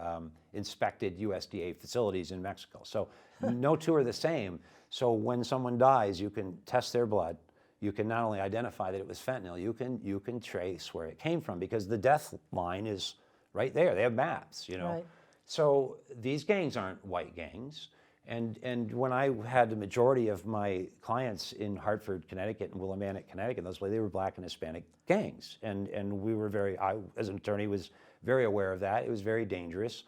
inspected USDA facilities in Mexico. So no two are the same. So when someone dies, you can test their blood. You can not only identify that it was fentanyl, you can trace where it came from, because the death line is right there. They have maps, Right. So these gangs aren't white gangs. And when I had the majority of my clients in Hartford, Connecticut, and Willimantic, Connecticut, they were black and Hispanic gangs. And we were I, as an attorney, was very aware of that. It was very dangerous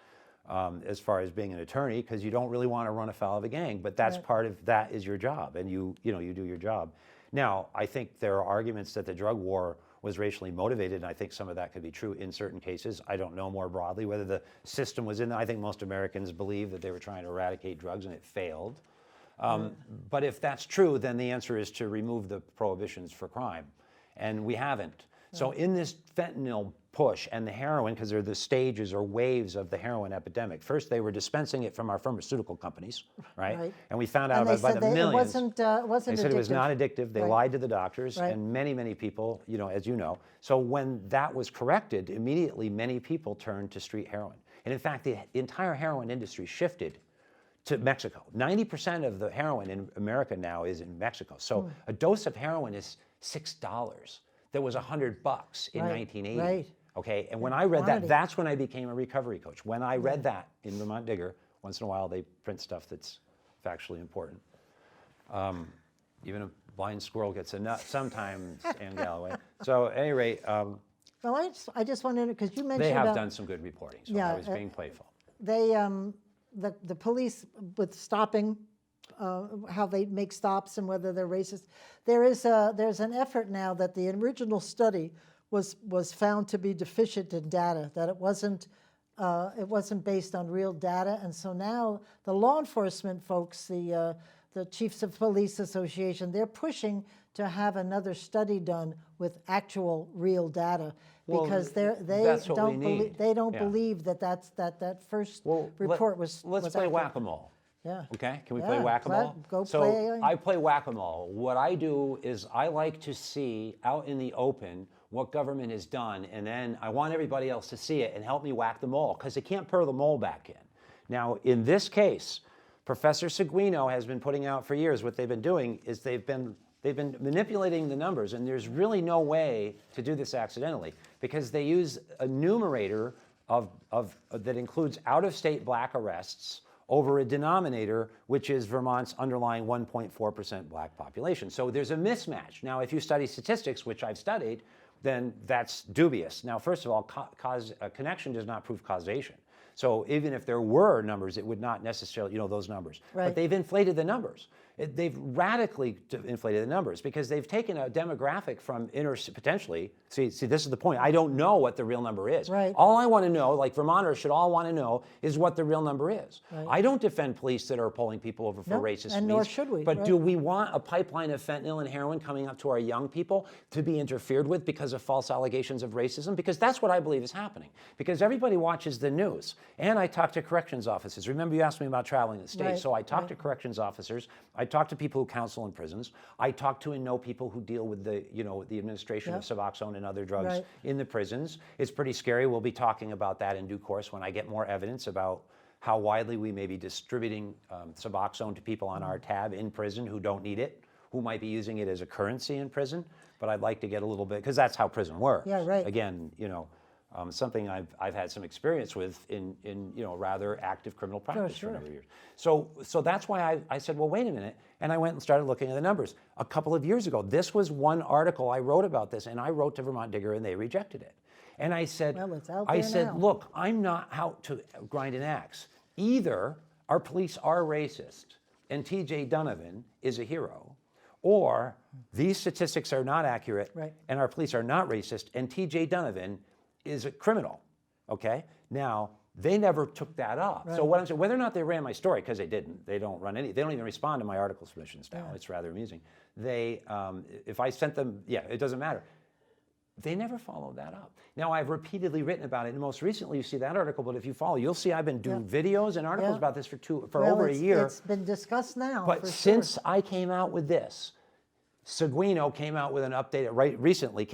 as far as being an attorney, because you don't really want to run afoul of a gang, but that's Right. part of that is your job, and you do your job. Now, I think there are arguments that the drug war was racially motivated, and I think some of that could be true in certain cases. I don't know more broadly whether the system was in there. I think most Americans believe that they were trying to eradicate drugs and it failed. But if that's true, then the answer is to remove the prohibitions for crime, and we haven't. So in this fentanyl push and the heroin, because they're the stages or waves of the heroin epidemic. First, they were dispensing it from our pharmaceutical companies, right? Right. And we found And out they by said the that millions. it wasn't They said it was addictive. not addictive. They Right. lied to the doctors, Right. and many people, as you know. So when that was corrected, immediately many people turned to street heroin. And in fact, the entire heroin industry shifted to Mexico. 90% of the heroin in America now is in Mexico. So a dose of heroin is $6. That was $100 in Right, 1980. right. Okay, and when I read Quantity. that, that's when I became a recovery coach. When I read that in Vermont Digger, once in a while they print stuff that's factually important. Even a blind squirrel gets a nut sometimes, Ann Galloway. So at any rate, Well, I just wanted to, because you mentioned they have about, done some good reporting, so Yeah, I was being playful. they the police with stopping, how they make stops and whether they're racist. There's an effort now that the original study was found to be deficient in data, that it wasn't based on real data, and so now the law enforcement folks, the Chiefs of Police Association, they're pushing to have another study done with actual real data, because they don't believe that first report was. Let's play whack-a-mole. Yeah. Okay. Can we play whack-a-mole? I play whack-a-mole. What I do is I like to see out in the open what government has done, and then I want everybody else to see it and help me whack the mole, because they can't purr the mole back in. Now, in this case, Professor Seguino has been putting out for years. What they've been doing is they've been manipulating the numbers, and there's really no way to do this accidentally, because they use a numerator that includes out-of-state black arrests over a denominator, which is Vermont's underlying 1.4% black population. So there's a mismatch. Now, if you study statistics, which I've studied, then that's dubious. Now, first of all, connection does not prove causation. So even if there were numbers, it would not necessarily, those numbers. Right. But they've inflated the numbers. They've radically inflated the numbers, because they've taken a demographic from potentially, see, this is the point. I don't know what the real number is. Right. All I want to know, like Vermonters should all want to know, is what the real number is. Right. I don't defend police that are pulling people over for racist and means. nor should we. But do we want a pipeline of fentanyl and heroin coming up to our young people to be interfered with because of false allegations of racism? Because that's what I believe is happening. Because everybody watches the news. And I talk to corrections officers. Remember, you asked me about traveling the state. Right. So I talk to corrections officers. I talk to people who counsel in prisons. I talk to and know people who deal with the administration of Suboxone and other drugs in the prisons. It's pretty scary. We'll be talking about that in due course when I get more evidence about how widely we may be distributing Suboxone to people on our tab in prison who don't need it, who might be using it as a currency in prison. But I'd like to get a little bit, because that's how prison works. Yeah, right. Again, something I've had some experience with in rather active criminal practice for a number of years. So that's why I said, well, wait a minute, and I went and started looking at the numbers. A couple of years ago, this was one article I wrote about this, and I wrote to Vermont Digger, and they rejected it. And I said, well, it's out there now. Look, I'm not out to grind an axe. Either our police are racist, and T.J. Donovan is a hero, or these statistics are not accurate, and our police are not racist, and T.J. Donovan is a criminal, okay? Now, they never took that up. Right. So what I'm saying, whether or not they ran my story, because they didn't, they don't even respond to my article submissions now. It's rather amusing. They, if I sent them, it doesn't matter. They never followed that up. Now, I've repeatedly written about it, and most recently you see that article, but if you follow, you'll see I've been doing videos and articles about this for over a year. It's been discussed now. But since I came out with this, Seguino came out with an update recently,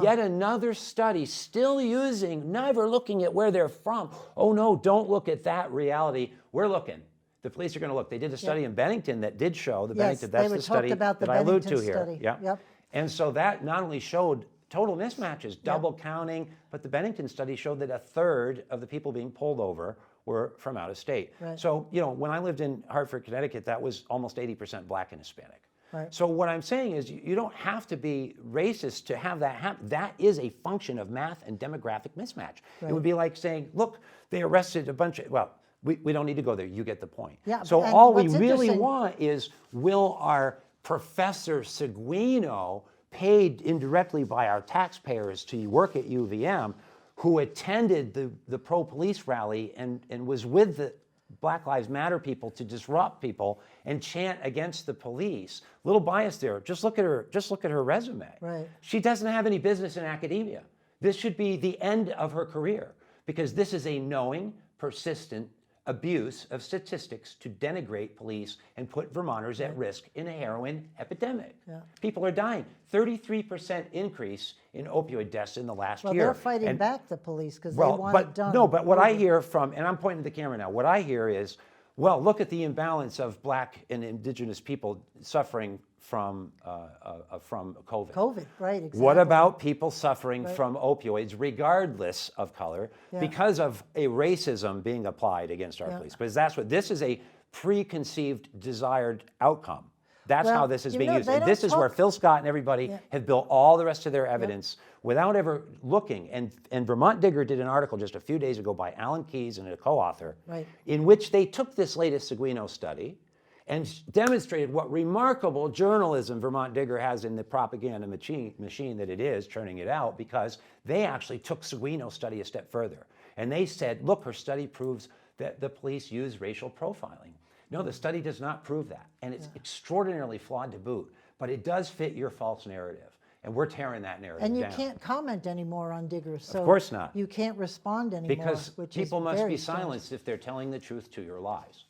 yet another study still never looking at where they're from. Oh no, don't look at that reality. We're looking. The police are going to look. They did a study in Bennington that did show, that's the study that I allude to here. Yeah. And so that not only showed total mismatches, double counting, but the Bennington study showed that a third of the people being pulled over were from out of state. Right. So, when I lived in Hartford, Connecticut, that was almost 80% black and Hispanic. Right. So what I'm saying is you don't have to be racist to have that happen. That is a function of math and demographic mismatch. Right. It would be like saying, look, they arrested a bunch of, we don't need to go there. You get the point. Yeah, so all we really want is, will our Professor Seguino, paid indirectly by our taxpayers to work at UVM, who attended the pro-police rally and was with the Black Lives Matter people to disrupt people and chant against the police. Little bias there. Just look at her resume. Right. She doesn't have any business in academia. This should be the end of her career, because this is a knowing, persistent abuse of statistics to denigrate police and put Vermonters at risk in a heroin epidemic. Yeah. People are dying. 33% increase in opioid deaths in the last year. Well, they're fighting back the police because they want it done. No, but what I hear from, and I'm pointing to the camera now, what I hear is, well, look at the imbalance of black and indigenous people suffering from COVID. COVID, right, exactly. What about people suffering from opioids, regardless of color, because of a racism being applied against our police? Because this is a preconceived, desired outcome. That's Well, how this is you being know, used. they And this don't is where talk- Phil Scott and everybody Yeah. have built all the rest of their evidence without ever looking. And Vermont Digger did an article just a few days ago by Alan Keyes and a co-author, Right. in which they took this latest Seguino study and demonstrated what remarkable journalism Vermont Digger has in the propaganda machine that it is, churning it out, because they actually took Seguino's study a step further. And they said, look, her study proves that the police use racial profiling. No, the study does not prove that. And it's extraordinarily flawed to boot, but it does fit your false narrative. And we're tearing that narrative And you down. can't comment anymore on Digger, so Of course not. you can't respond anymore. Because which people is must very be strange. silenced if they're telling the truth to your lies.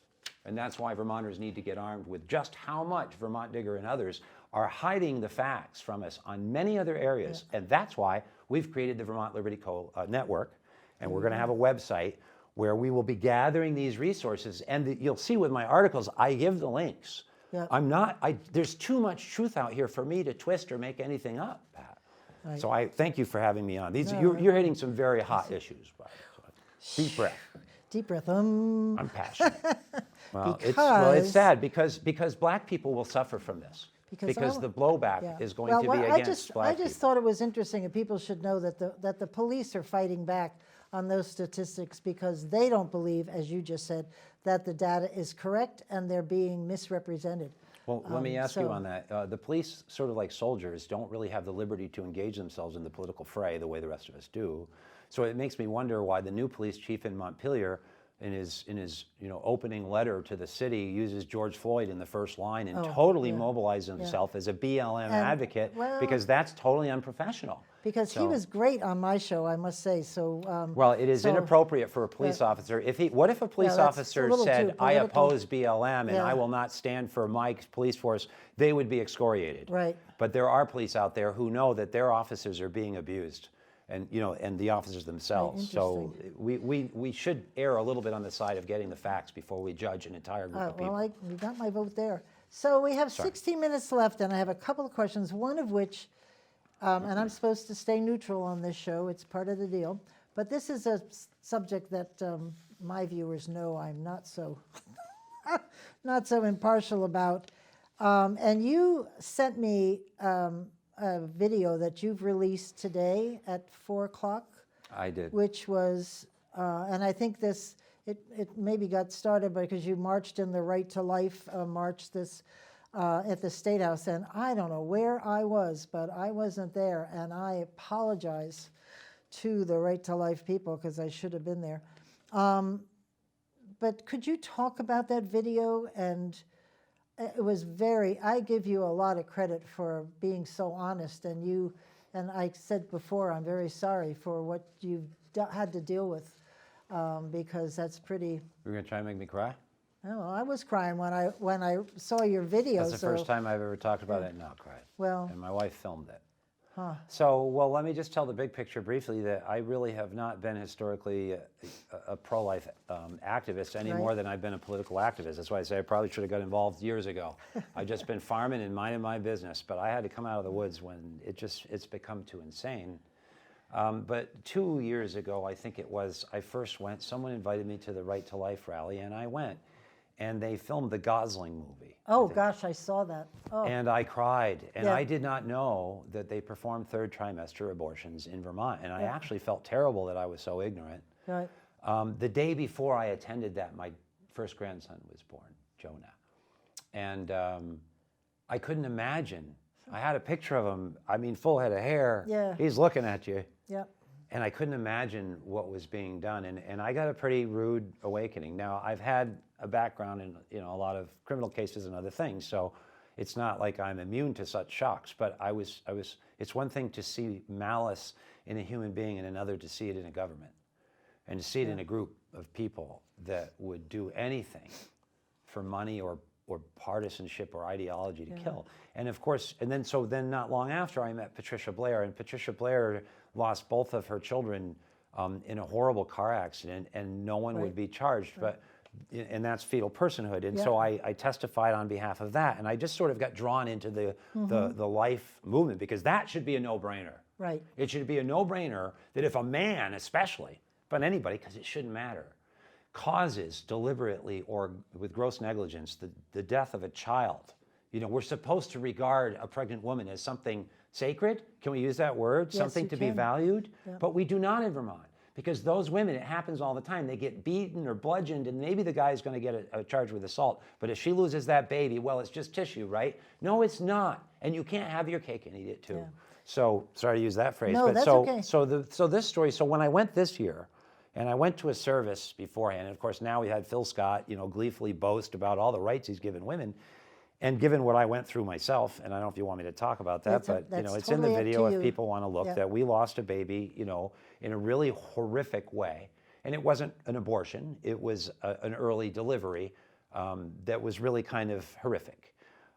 And that's why Vermonters need to get armed with just how much Vermont Digger and others are hiding the facts from us on many other areas. And that's why we've created the Vermont Liberty Network, and we're going to have a website where we will be gathering these resources. And you'll see with my articles, I give the links. Yep. There's too much truth out here for me to twist or make anything up, Pat. Right. So I thank you for having me on. No, You're hitting some very hot issues. So deep breath. Deep breath. I'm passionate. Well, it's Because- sad because black people will suffer from this. Because I- the blowback yeah. is going Well, to be I against just, black I just people. thought it was interesting, and people should know that the police are fighting back on those statistics because they don't believe, as you just said, that the data is correct and they're being misrepresented. Well, let me ask you so- on that. The police, sort of like soldiers, don't really have the liberty to engage themselves in the political fray the way the rest of us do. So it makes me wonder why the new police chief in Montpelier, in his opening letter to the city, uses George Floyd in the first line and totally mobilizes himself as a BLM advocate, well- because that's totally unprofessional. Because he So- was great on my show, I must say. So Well, it is so- inappropriate for a police officer. What if a police that's a officer little said, too "I political." oppose BLM and Yeah. I will not stand for my police force"? They would be excoriated. Right. But there are police out there who know that their officers are being abused, and and the officers themselves. So we should err a little bit on the side of getting the facts before we judge an entire group of people. well, you got my vote there. So we have 60 minutes left, and I have a couple of questions, one of which, and I'm supposed to stay neutral on this show, it's part of the deal, but this is a subject that my viewers know I'm not so, not so impartial about. And you sent me a video that you've released today at 4 o'clock. I did. Which was, and I think it maybe got started because you marched in the Right to Life march this at the State House, and I don't know where I was, but I wasn't there, and I apologize to the Right to Life people because I should have been there. But could you talk about that video? And it was I give you a lot of credit for being so honest, and I said before, I'm very sorry for what you've had to deal with, because that's pretty. You're going to try and make me cry? Oh, I was crying when I saw your video. That's the first time I've ever talked about it and not cried. Well, And my wife filmed it. huh. So, well, let me just tell the big picture briefly that I really have not been historically a pro-life activist any more than I've been a political activist. That's why I say I probably should have got involved years ago. I've just been farming and minding my business, but I had to come out of the woods when it's become too insane. But 2 years ago, I think it was, I first went, someone invited me to the Right to Life rally, and I went. And they filmed the Gosling movie. Oh, gosh, I saw that. Oh, And I cried, and Yeah. I did not know that they performed third trimester abortions in Vermont, and I actually felt terrible that I was so ignorant. right. The day before I attended that, my first grandson was born, Jonah, and I couldn't imagine. I had a picture of him, I mean, full head of hair. Yeah. He's looking at you. Yep. And I couldn't imagine what was being done, and I got a pretty rude awakening. Now, I've had a background in a lot of criminal cases and other things, so it's not like I'm immune to such shocks. But it's one thing to see malice in a human being, and another to see it in a government, and to see it in a group of people that would do anything for money or partisanship or ideology to kill. And of course, then not long after, I met Patricia Blair, and Patricia Blair lost both of her children in a horrible car accident, and no one would be charged. But and that's fetal personhood. And so I testified on behalf of that, and I just sort of got drawn into the life movement, because that should be a no-brainer. Right. It should be a no-brainer that if a man especially, but anybody, because it shouldn't matter, causes deliberately or with gross negligence the death of a child, You know, we're supposed to regard a pregnant woman as something sacred. Can we use that word? Yes, Something you to be can. valued. Yeah. But we do not in Vermont. Because those women, it happens all the time. They get beaten or bludgeoned, and maybe the guy's going to get a charge with assault. But if she loses that baby, well, it's just tissue, right? No, it's not. And you can't have your cake and eat it too. Yeah. So, sorry to use that phrase. No, but that's so, okay. so this story, so when I went this year, and I went to a service beforehand, and of course now we had Phil Scott, you know, gleefully boast about all the rights he's given women. And given what I went through myself, and I don't know if you want me to talk about that, but you know, it's in the totally up to video you. if people want to look, Yeah. that we lost a baby, you know, in a really horrific way. And it wasn't an abortion, it was an early delivery that was really kind of horrific.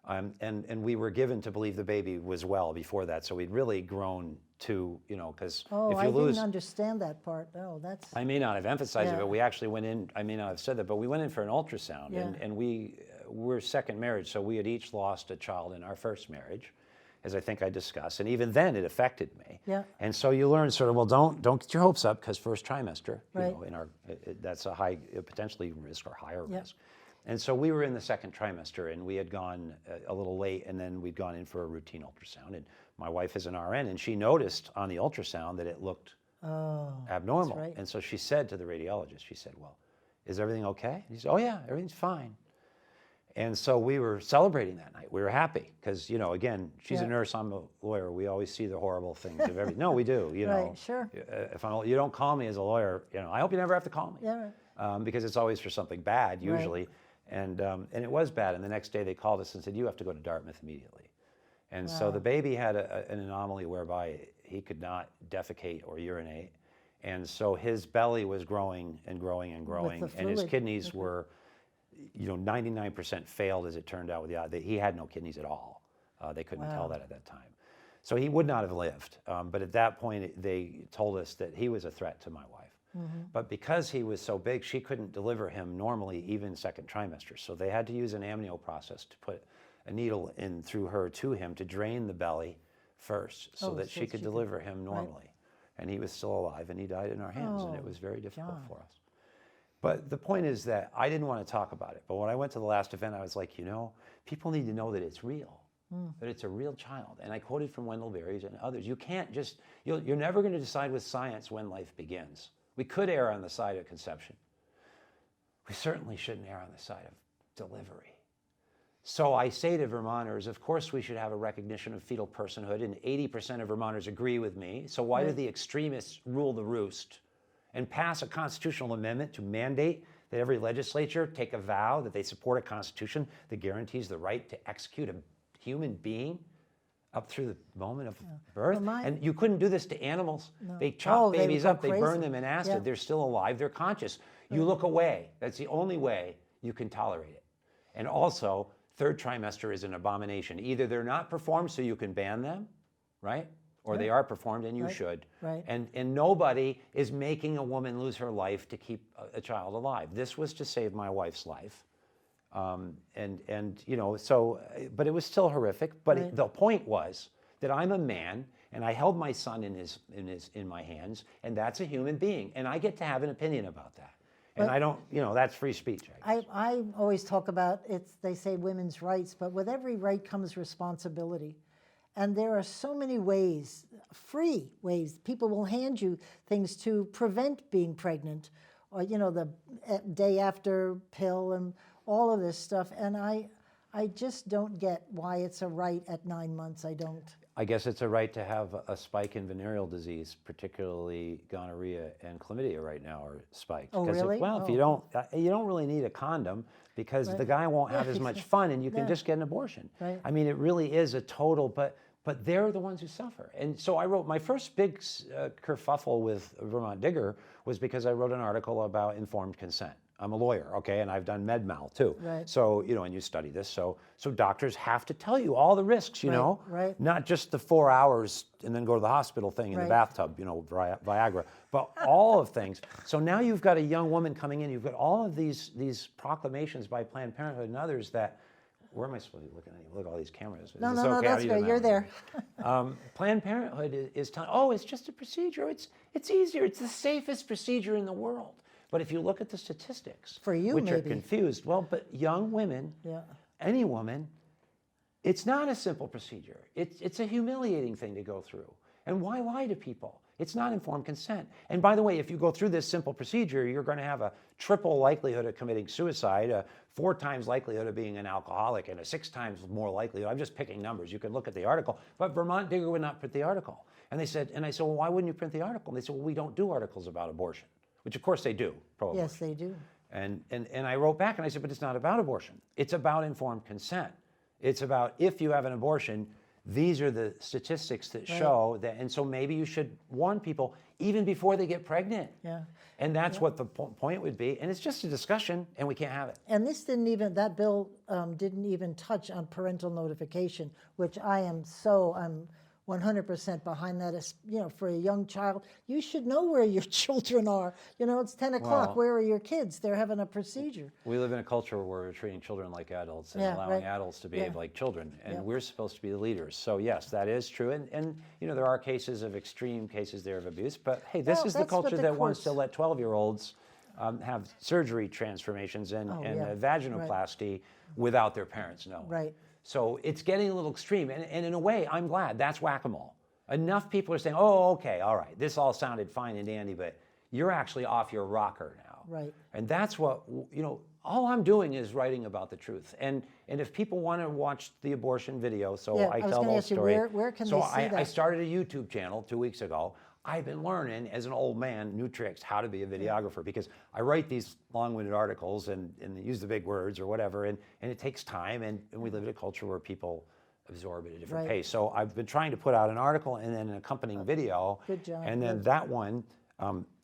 And we were given to believe the baby was well before that, so we'd really grown to, you know, because Oh, if I you lose... didn't understand that part. Oh, that's... I may not have emphasized it, Yeah. but we actually went in, I may not have said that, but we went in for an ultrasound, Yeah. and we're second marriage, so we had each lost a child in our first marriage, as I think I discussed, and even then it affected me. Yeah. And so you learn sort of, well, don't get your hopes up, because first trimester, Right. you know, that's a high, potentially risk or higher Yeah. risk. And so we were in the second trimester, and we had gone a little late, and then we'd gone in for a routine ultrasound. And my wife is an RN, and she noticed on the ultrasound that it looked abnormal. right. And so she said to the radiologist, she said, well, is everything okay? And he said, oh yeah, everything's fine. And so we were celebrating that night. We were happy because, you know, again, she's a Yeah. nurse, I'm a lawyer. We always see the horrible things of everything. No, we do, you know. Right, sure. If you don't call me as a lawyer, you know, I hope you never have to call me. Yeah, right. Because it's always for something bad, usually. And it was bad. And the next day they called us and said, you have to go to Dartmouth immediately. And so the baby had an anomaly whereby he could not defecate or urinate. And so his belly was growing and growing and growing. the And his fluid. kidneys were, you know, 99% failed, as it turned out. He had no kidneys at all. They couldn't tell that at that time. So he would not have lived. But at that point, they told us that he was a threat to my wife. But because he was so big, she couldn't deliver him normally, even second trimester. So they had to use an amnio process to put a needle in through her to him to drain the belly first, so that she could deliver him normally. And he was still alive, and he died in our hands, and it was very difficult for us. But the point is that I didn't want to talk about it. But when I went to the last event, I was like, you know, people need to know that it's real, that it's a real child. And I quoted from Wendell Berry's and others. You can't just, you're never going to decide with science when life begins. We could err on the side of conception. We certainly shouldn't err on the side of delivery. So I say to Vermonters, of course we should have a recognition of fetal personhood, and 80% of Vermonters agree with me. So why do the extremists rule the roost and pass a constitutional amendment to mandate that every legislature take a vow that they support a constitution that guarantees the right to execute a human being up through the moment of birth? Well, and you couldn't do this to animals. No. They chop They would babies go up, they burn crazy. them in acid. Yeah. They're still alive, they're conscious. You look away. That's the only way you can tolerate it. And also, third trimester is an abomination. Either they're not performed so you can ban them, right? Or they are performed and you should. Right. And nobody is making a woman lose her life to keep a child alive. This was to save my wife's life. And you know, so, but it was still horrific. But the point was that I'm a man, and I held my son in my hands, and that's a human being, and I get to have an opinion about that. And I don't, you know, that's free speech. I guess. I always talk about, they say women's rights, but with every right comes responsibility. And there are so many ways, free ways, people will hand you things to prevent being pregnant, or, you know, the day after pill and all of this stuff. And I just don't get why it's a right at 9 months. I don't. I guess it's a right to have a spike in venereal disease, particularly gonorrhea and chlamydia right now are spiked. Oh, really? If you don't really need a condom, because the guy won't have as much fun, and you can just get an abortion. Right. I mean, it really is a total, but they're the ones who suffer. And so I wrote, my first big kerfuffle with Vermont Digger was because I wrote an article about informed consent. I'm a lawyer, okay, and I've done med mal too. Right. So, you know, and you study this, so doctors have to tell you all the risks, you know? Right. Not just the 4 hours and then go to the hospital thing in the bathtub, you know, Viagra, but all of things. So now you've got a young woman coming in, you've got all of these proclamations by Planned Parenthood and others that, where am I supposed to be looking at you? Look at all these cameras. No, It's no, okay, that's I'll use great. them You're that there. way. Planned Parenthood is telling, oh, it's just a procedure. It's easier. It's the safest procedure in the world. But if you look at the statistics, For you, which are maybe. confused, well, but young women, any woman, It's not a simple procedure. It's a humiliating thing to go through. And why lie to people? It's not informed consent. And by the way, if you go through this simple procedure, you're going to have a triple likelihood of committing suicide, a 4 times likelihood of being an alcoholic, and a 6 times more likelihood. I'm just picking numbers. You can look at the article. But Vermont Digger would not print the article. And I said, well, why wouldn't you print the article? And they said, well, we don't do articles about abortion, which of course they do. Pro-abortion. Yes, they do. And I wrote back and I said, but it's not about abortion. It's about informed consent. It's about if you have an abortion, these are the statistics that show that, and so maybe you should warn people even before they get pregnant. Yeah. And that's what the point would be. And it's just a discussion, and we can't have it. And this that bill didn't even touch on parental notification, which I'm 100% behind that. As, for a young child, you should know where your children are. It's 10 o'clock. Well, where are your kids? They're having a procedure. We live in a culture where we're treating children like adults and allowing adults to behave like children. And we're supposed to be the leaders. So yes, that is true. And there are cases of extreme cases there of abuse. But hey, this is the culture that wants to let 12-year-olds have surgery transformations and vaginoplasty without their parents knowing. Right. So it's getting a little extreme. And in a way, I'm glad. That's whack-a-mole. Enough people are saying, oh, okay, all right, this all sounded fine and dandy, but you're actually off your rocker now. Right. And that's what, all I'm doing is writing about the truth. And if people want to watch the abortion video, I tell the whole story. Where can they see that? I started a YouTube channel 2 weeks ago. I've been learning as an old man new tricks how to be a videographer because I write these long-winded articles and use the big words or whatever, and it takes time, and we live in a culture where people absorb at a different pace. So I've been trying to put out an article and then an accompanying video. Good job. And then that one,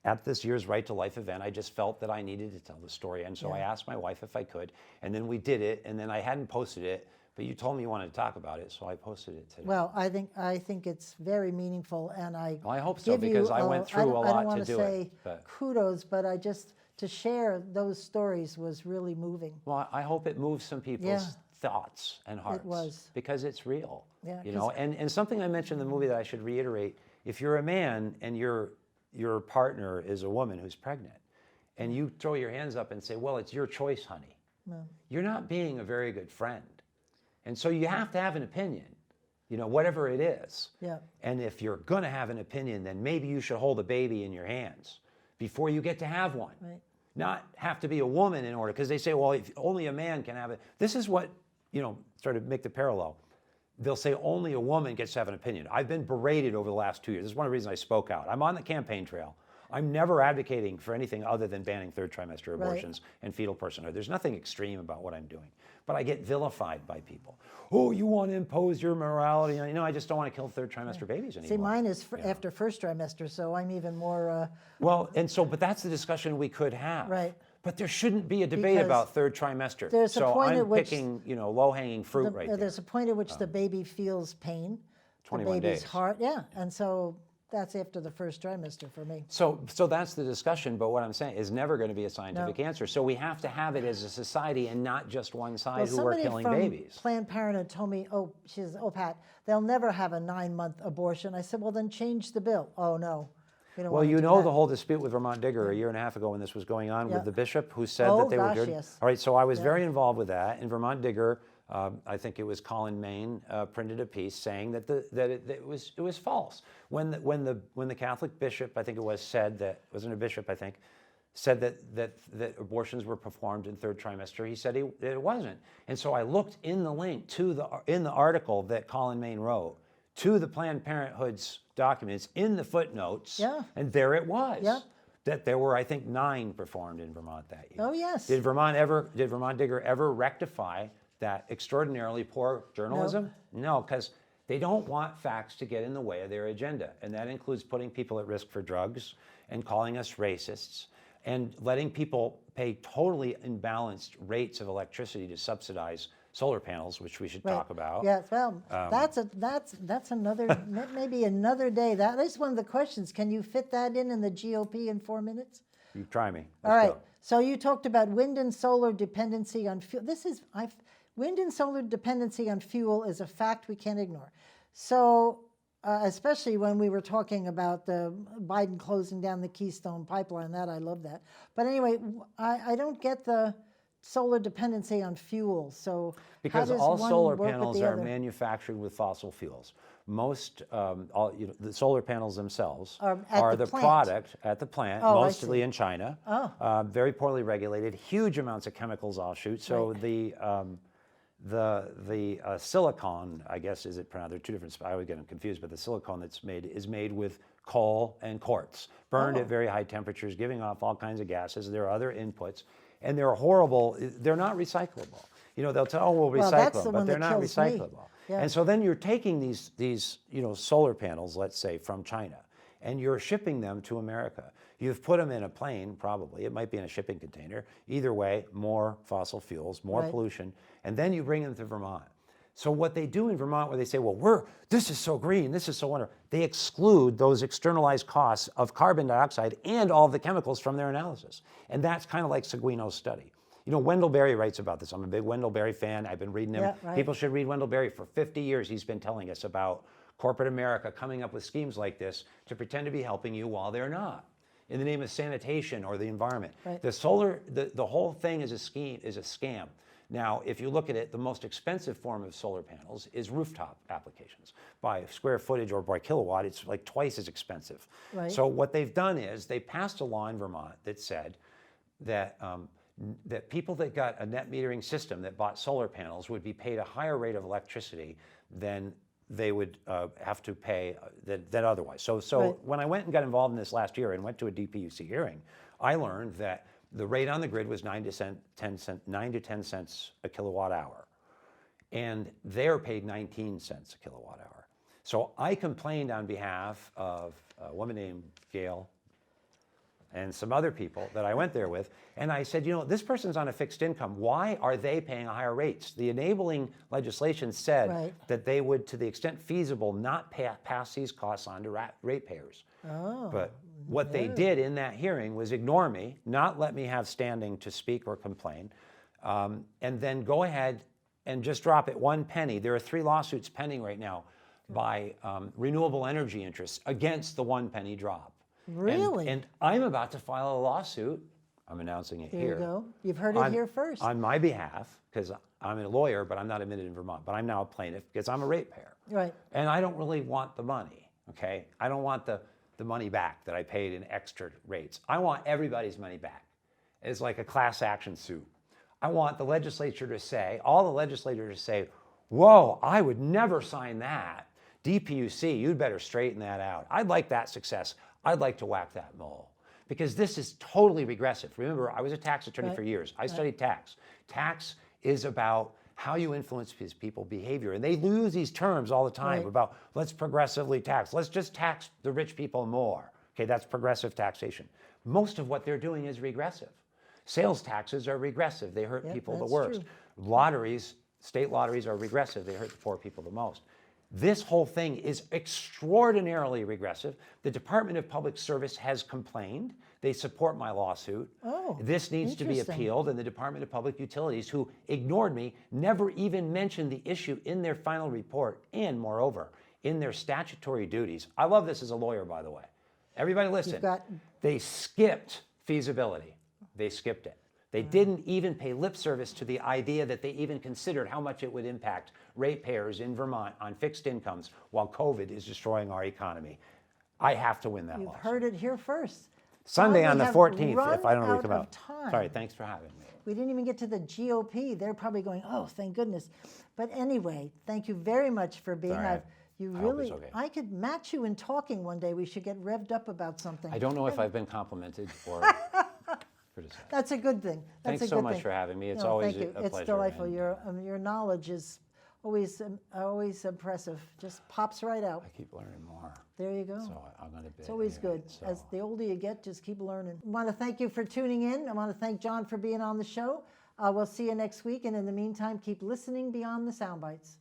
at this year's Right to Life event, I just felt that I needed to tell the story. And so I asked my wife if I could, and then we did it, and then I hadn't posted it, but you told me you wanted to talk about it, so I posted it today. Well, I think it's very meaningful, and I hope so, because I went through a lot to do it. I don't want to say kudos, but to share those stories was really moving. Well, I hope it moves some people's thoughts and hearts. It was. Because it's real. Yeah, and something I mentioned in the movie that I should reiterate, if you're a man and your partner is a woman who's pregnant, and you throw your hands up and say, well, it's your choice, honey, you're not being a very good friend. And so you have to have an opinion, whatever it is. Yeah. And if you're going to have an opinion, then maybe you should hold a baby in your hands before you get to have one. Right. Not have to be a woman in order, because they say, well, if only a man can have it. This is what, sort of make the parallel. They'll say only a woman gets to have an opinion. I've been berated over the last 2 years. This is one of the reasons I spoke out. I'm on the campaign trail. I'm never advocating for anything other than banning third trimester abortions and fetal personhood. There's nothing extreme about what I'm doing. But I get vilified by people. Oh, you want to impose your morality? I just don't want to kill third trimester babies anymore. See, mine is after first trimester, so I'm even more... Well, but that's the discussion we could have. Right. But there shouldn't be a debate about third trimester. There's a point at which... picking, low-hanging fruit right there. There's a point at which the baby feels pain. 21 the baby's days. Heart, and so... That's after the first trimester for me. So that's the discussion, but what I'm saying is never going to be a scientific answer. So we have to have it as a society and not just one side who are killing babies. Planned Parenthood told me, Pat, they'll never have a 9-month abortion. I said, well, then change the bill. Oh, no. Well, the whole dispute with Vermont Digger a year and a half ago when this was going on with the bishop who said that they were doing. Yes. All right, so I was very involved with that, and Vermont Digger, I think it was Colin Maine, printed a piece saying that it was false. When the Catholic bishop, I think it was, said that, wasn't a bishop, I think, said that abortions were performed in third trimester, he said that it wasn't. And so I looked in the link in the article that Colin Maine wrote to the Planned Parenthood's documents in the footnotes, and there it was. Yeah. That there were, I think, 9 performed in Vermont that year. Oh, yes. Did Vermont Digger ever rectify that extraordinarily poor journalism? No, because they don't want facts to get in the way of their agenda. And that includes putting people at risk for drugs and calling us racists and letting people pay totally imbalanced rates of electricity to subsidize solar panels, which we should talk about. Yes, well, that's another, maybe another day. That is one of the questions. Can you fit that in the GOP in 4 minutes? You try me. All right. So you talked about wind and solar dependency on fuel. Wind and solar dependency on fuel is a fact we can't ignore. So especially when we were talking about the Biden closing down the Keystone Pipeline, I love that. But anyway, I don't get the solar dependency on fuel. So Because how does all one solar work with panels the are other? manufactured with fossil fuels. Most, the solar panels themselves Are at are the the plant. product at the plant, Oh, I mostly see. in China. Oh. Very poorly regulated, huge amounts of chemicals offshoot. So the silicon, I guess, is it pronounced? There are two different. I always get them confused, but the silicon that's made is made with coal and quartz, burned at very high temperatures, giving off all kinds of gases. There are other inputs, and they're horrible. They're not recyclable. They'll tell, oh, we'll Well, recycle that's them, the but one they're that not kills me. recyclable. Yeah. And so then you're taking these solar panels, let's say, from China, and you're shipping them to America. You've put them in a plane, probably. It might be in a shipping container. Either way, more fossil fuels, more pollution, and then you bring them to Vermont. So what they do in Vermont, where they say, well, this is so green, this is so wonderful, they exclude those externalized costs of carbon dioxide and all the chemicals from their analysis. And that's kind of like Seguino's study. Wendell Berry writes about this. I'm a big Wendell Berry fan. I've been reading him. Yeah, right. People should read Wendell Berry. For 50 years, he's been telling us about corporate America coming up with schemes like this to pretend to be helping you while they're not, in the name of sanitation or the environment. Right. The whole thing is a scheme, is a scam. Now, if you look at it, the most expensive form of solar panels is rooftop applications. By square footage or by kilowatt, it's like twice as expensive. Right. So what they've done is they passed a law in Vermont that said that that people that got a net metering system that bought solar panels would be paid a higher rate of electricity than they would have to pay than otherwise. So when I went and got involved in this last year and went to a DPUC hearing, I learned that the rate on the grid was 9 to 10 cents a kilowatt hour, and they're paid 19 cents a kilowatt hour. So I complained on behalf of a woman named Gail and some other people that I went there with, and I said, this person's on a fixed income. Why are they paying higher rates? The enabling legislation said that they would, to the extent feasible, not pass these costs on to ratepayers. Oh. But what they did in that hearing was ignore me, not let me have standing to speak or complain, and then go ahead and just drop it 1 penny. There are 3 lawsuits pending right now by renewable energy interests against the 1 penny drop. Really? And I'm about to file a lawsuit. I'm announcing it here. There you go. You've heard it here first. On my behalf, because I'm a lawyer, but I'm not admitted in Vermont. But I'm now a plaintiff because I'm a ratepayer. Right. And I don't really want the money, okay? I don't want the money back that I paid in extra rates. I want everybody's money back. It's like a class action suit. I want the legislature to say, all the legislators to say, whoa, I would never sign that. DPUC, you'd better straighten that out. I'd like that success. I'd like to whack that mole, because this is totally regressive. Remember, I was a tax attorney for years. I studied tax. Tax is about how you influence people's behavior. And they use these terms all the time about let's progressively tax. Let's just tax the rich people more. Okay, that's progressive taxation. Most of what they're doing is regressive. Sales taxes are regressive. They hurt people the worst. True. Lotteries, state lotteries are regressive. They hurt the poor people the most. This whole thing is extraordinarily regressive. The Department of Public Service has complained. They support my lawsuit. Oh, this needs to be appealed, and the Department of Public Utilities, who ignored me, never even mentioned the issue in their final report, and moreover, in their statutory duties. I love this as a lawyer, by the way. Everybody listen. They skipped feasibility. They skipped it. They didn't even pay lip service to the idea that they even considered how much it would impact ratepayers in Vermont on fixed incomes while COVID is destroying our economy. I have to win that lawsuit. You've heard it here first. Sunday on the 14th, if I don't run come out out. of time. Sorry, thanks for having me. We didn't even get to the GOP. They're probably going, oh, thank goodness. But anyway, thank you very much for being Sorry, you I really, hope it's okay. I could match you in talking one day. We should get revved up about something. I don't know if I've been complimented or criticized. That's a good thing. That's Thanks a so good much thing. for having me. It's No, always thank you. a pleasure. It's delightful. and, Your knowledge is always impressive. Just pops right out. I keep learning more. There you go. So I'm going to be. It's always good. As the older you get, just keep learning. I want to thank you for tuning in. I want to thank John for being on the show. We'll see you next week. And in the meantime, keep listening beyond the sound bites.